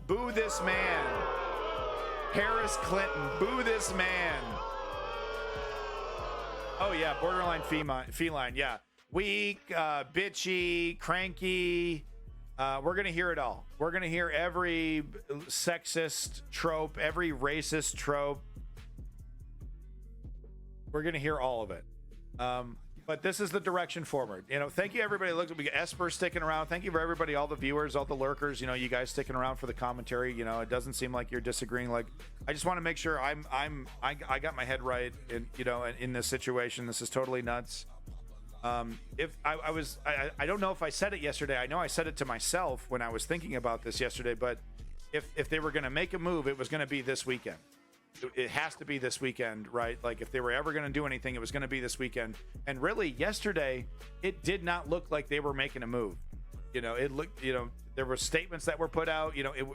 boo this man. Harris Clinton, boo this man. Oh yeah, borderline feline, yeah. Weak, bitchy, cranky. We're gonna hear it all. We're gonna hear every sexist trope, every racist trope. We're gonna hear all of it. But this is the direction forward. Thank you everybody. Look, we got Esper sticking around. Thank you for everybody, all the viewers, all the lurkers. You guys sticking around for the commentary. It doesn't seem like you're disagreeing. Like, I just want to make sure I got my head right in this situation. This is totally nuts. If I don't know if I said it yesterday. I know I said it to myself when I was thinking about this yesterday. But if they were going to make a move, it was going to be this weekend. It has to be this weekend, right? Like, if they were ever going to do anything, it was going to be this weekend. And really, yesterday, it did not look like they were making a move. It looked, there were statements that were put out.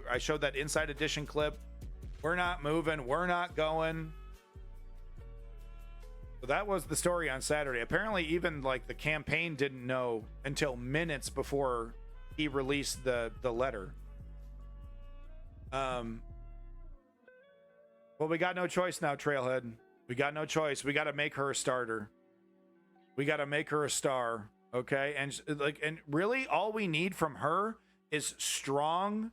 I showed that Inside Edition clip. We're not moving. We're not going. So that was the story on Saturday. Apparently, even like the campaign didn't know until minutes before he released the letter. Well, we got no choice now, Trailhead. We got no choice. We got to make her a starter. We got to make her a star, okay? And really, all we need from her is strong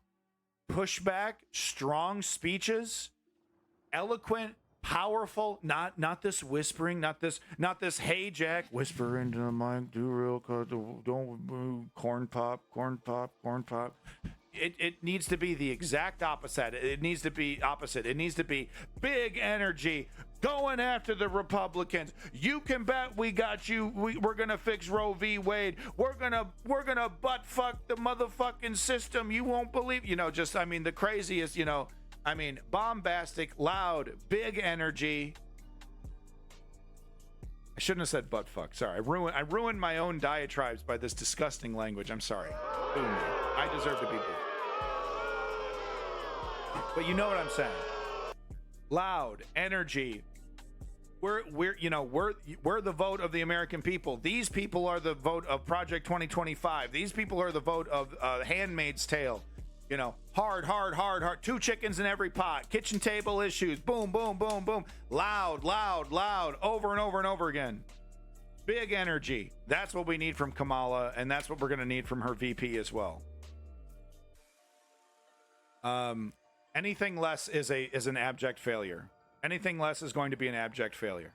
pushback, strong speeches, eloquent, powerful, not this whispering, not this hey Jack, whisper into the mic, do real cut, don't move, corn pop. It needs to be the exact opposite. It needs to be opposite. It needs to be big energy, going after the Republicans. You can bet we got you. We're gonna fix Roe v. Wade. We're gonna butt fuck the motherfucking system. You won't believe. The craziest. Bombastic, loud, big energy. I shouldn't have said butt fuck. Sorry, I ruined my own diatribes by this disgusting language. I'm sorry. Boo me. I deserve to be booed. But you know what I'm saying. Loud, energy. We're the vote of the American people. These people are the vote of Project 2025. These people are the vote of Handmaid's Tale. Hard. 2 chickens in every pot. Kitchen table issues. Boom, boom, boom, boom. Loud. Over and over and over again. Big energy. That's what we need from Kamala, and that's what we're going to need from her VP as well. Anything less is an abject failure. Anything less is going to be an abject failure,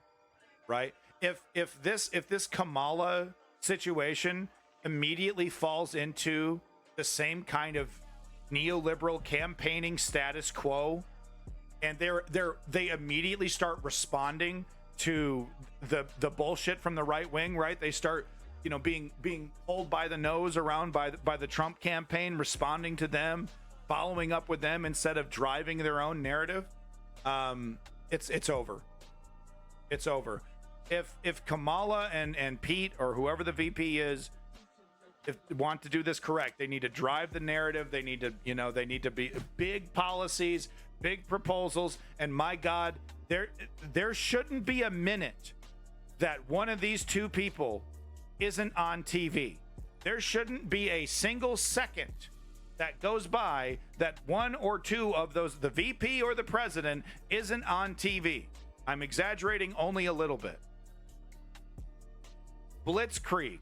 right? If this Kamala situation immediately falls into the same kind of neoliberal campaigning status quo, and they immediately start responding to the bullshit from the right wing, right? They start being pulled by the nose around by the Trump campaign, responding to them, following up with them instead of driving their own narrative. It's over. It's over. If Kamala and Pete or whoever the VP is, if they want to do this correct, they need to drive the narrative. They need to be big policies, big proposals. And my God, there shouldn't be a minute that one of these two people isn't on TV. There shouldn't be a single second that goes by that one or two of those, the VP or the president, isn't on TV. I'm exaggerating only a little bit. Blitzkrieg,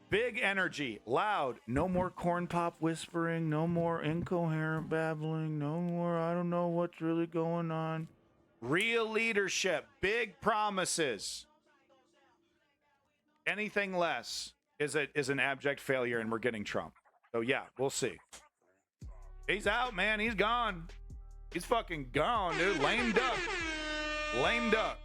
big energy, loud, no more corn pop whispering, no more incoherent babbling, no more I don't know what's really going on. Real leadership, big promises. Anything less is an abject failure, and we're getting Trump. So yeah, we'll see. He's out, man. He's gone. He's fucking gone, dude. Lamed up.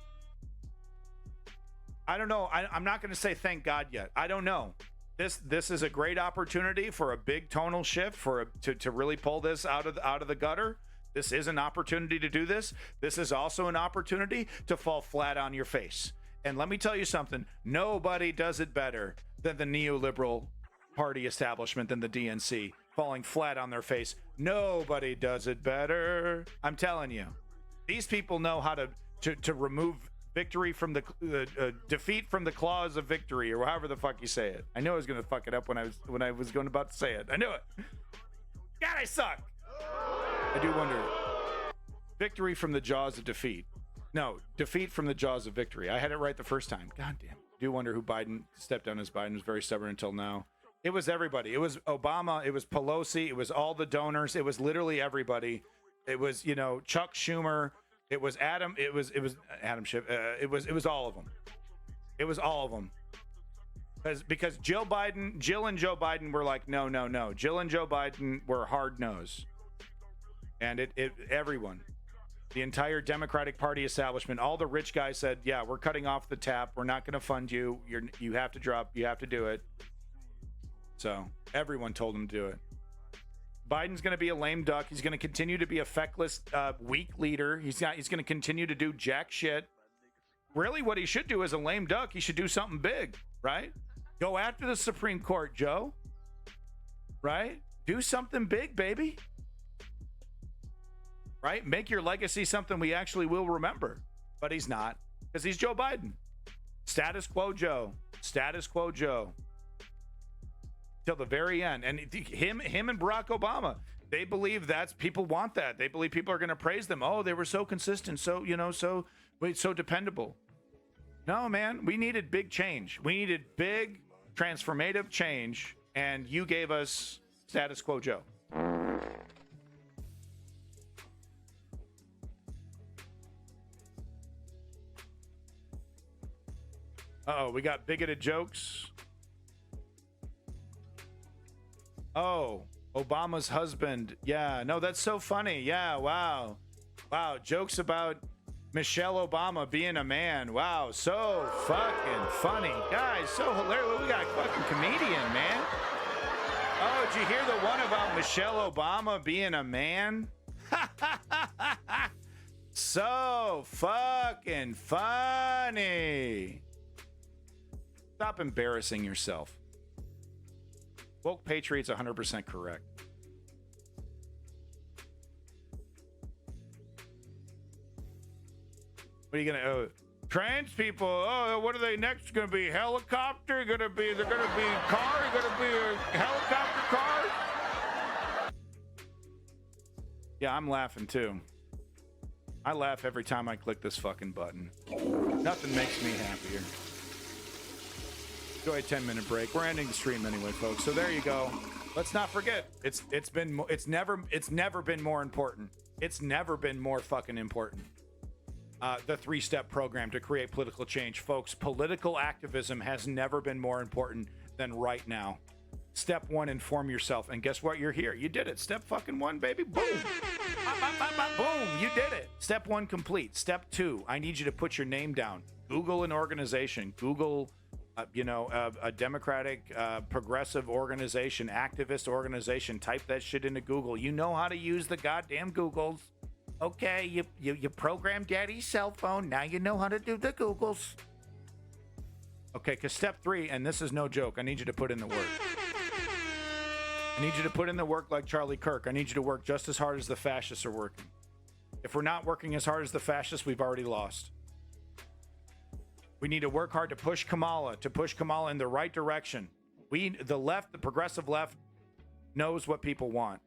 I don't know. I'm not going to say thank God yet. I don't know. This is a great opportunity for a big tonal shift, to really pull this out of the gutter. This is an opportunity to do this. This is also an opportunity to fall flat on your face. And let me tell you something. Nobody does it better than the neoliberal party establishment, than the DNC, falling flat on their face. Nobody does it better. I'm telling you. These people know how to remove victory from the defeat from the claws of victory, or however the fuck you say it. I knew I was gonna fuck it up when I was going about to say it. I knew it. God, I suck. I do wonder. Victory from the jaws of defeat. No, defeat from the jaws of victory. I had it right the first time. God damn. I do wonder who Biden stepped down as Biden. Was very stubborn until now. It was everybody. It was Obama. It was Pelosi. It was all the donors. It was literally everybody. It was, Chuck Schumer. It was Adam. It was Adam Schiff. It was all of them. It was all of them. Because Jill and Joe Biden were like, no. Jill and Joe Biden were hard nose. And everyone, the entire Democratic Party establishment, all the rich guys said, yeah, we're cutting off the tap. We're not going to fund you. You have to drop. You have to do it. So everyone told him to do it. Biden's going to be a lame duck. He's going to continue to be a feckless, weak leader. He's going to continue to do jack shit. Really, what he should do is a lame duck. He should do something big, right? Go after the Supreme Court, Joe. Right? Do something big, baby. Right? Make your legacy something we actually will remember. But he's not, because he's Joe Biden. Status quo Joe. Status quo Joe. till the very end. And him and Barack Obama, they believe that's, people want that. They believe people are going to praise them. Oh, they were so consistent, so, you know, so dependable. No, man, we needed big change. We needed big transformative change, and you gave us status quo Joe. Uh-oh, we got bigoted jokes. Oh, Obama's husband. Yeah, no, that's so funny. Yeah, wow. Wow, jokes about Michelle Obama being a man. Wow, so fucking funny. Guys, so hilarious. We got a fucking comedian, man. Oh, did you hear the one about Michelle Obama being a man? So fucking funny. Stop embarrassing yourself. Woke Patriots 100% correct. What are you gonna? Trans people. Oh, what are they next? Gonna be helicopter? They're gonna be car? Gonna be a helicopter car? Yeah, I'm laughing too. I laugh every time I click this fucking button. Nothing makes me happier. Go a 10-minute break. We're ending the stream anyway, folks. So there you go. Let's not forget. It's never been more important. It's never been more fucking important. The 3-step program to create political change, folks. Political activism has never been more important than right now. Step 1, inform yourself. And guess what? You're here. You did it. Step fucking 1, baby. Boom. Boom. You did it. Step 1 complete. Step 2, I need you to put your name down. Google an organization. Google, a democratic, progressive organization, activist organization. Type that shit into Google. You know how to use the goddamn Googles. Okay, you program daddy's cell phone. Now you know how to do the Googles. Okay, because step 3, and this is no joke, I need you to put in the work. I need you to put in the work like Charlie Kirk. I need you to work just as hard as the fascists are working. If we're not working as hard as the fascists, we've already lost. We need to work hard to push Kamala in the right direction. The left, the progressive left, knows what people want.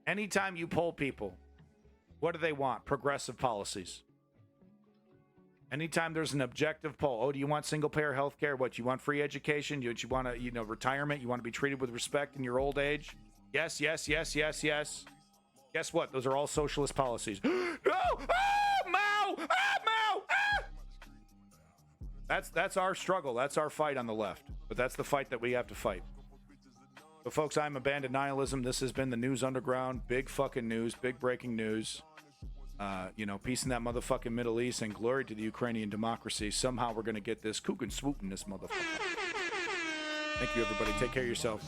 Anytime you poll people, what do they want? Progressive policies. Anytime there's an objective poll, oh, do you want single-payer health care? What, you want free education? Do you want retirement? You want to be treated with respect in your old age? Yes, yes, yes, yes, yes. Guess what? Those are all socialist policies. No! Ah, Mao! Ah, Mao! Ah! That's our struggle. That's our fight on the left. But that's the fight that we have to fight. So, folks, I'm Abandoned Nihilism. This has been the News Underground. Big fucking news. Big breaking news. Peace in that motherfucking Middle East and glory to the Ukrainian democracy. Somehow we're going to get this kook and swoop in this motherfucker. Thank you, everybody. Take care of yourself.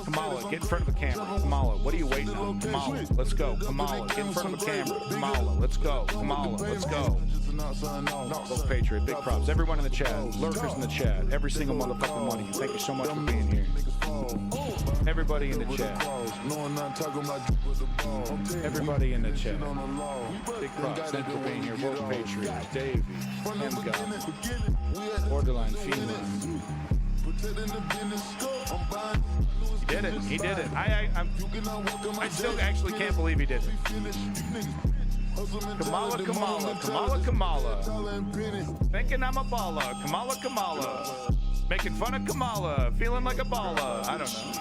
Kamala, get in front of the camera. Kamala, what are you waiting on? Kamala, let's go. Kamala, get in front of the camera. Kamala, let's go. Kamala, let's go. Woke Patriot, big props. Everyone in the chat, lurkers in the chat, every single motherfucking one of you. Thank you so much for being here. Everybody in the chat. Everybody in the chat. Big props. Thank you for being here. Woke Patriot, Davey, Hemga, Borderline Female. He did it. He did it. I still actually can't believe he did it. Kamala, Kamala, Kamala, Kamala. Thinking I'm a baller. Kamala, Kamala. Making fun of Kamala. Feeling like a baller. I don't know.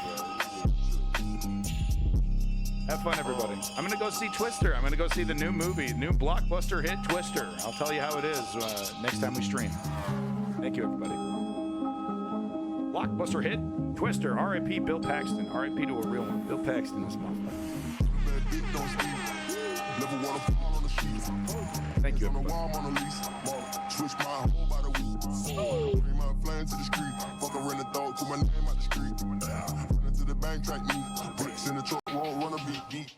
Have fun, everybody. I'm going to go see Twister. I'm going to go see the new movie, new blockbuster hit Twister. I'll tell you how it is next time we stream. Thank you, everybody. Blockbuster hit Twister. R.I.P. Bill Paxton. R.I.P. to a real one. Bill Paxton, this motherfucker. Thank you, everybody. Switch my whole body weak. Bring my flame to the street. Fuck around the dog, put my name out the street. Run into the bank, track me. Bricks in the truck, won't run a beat.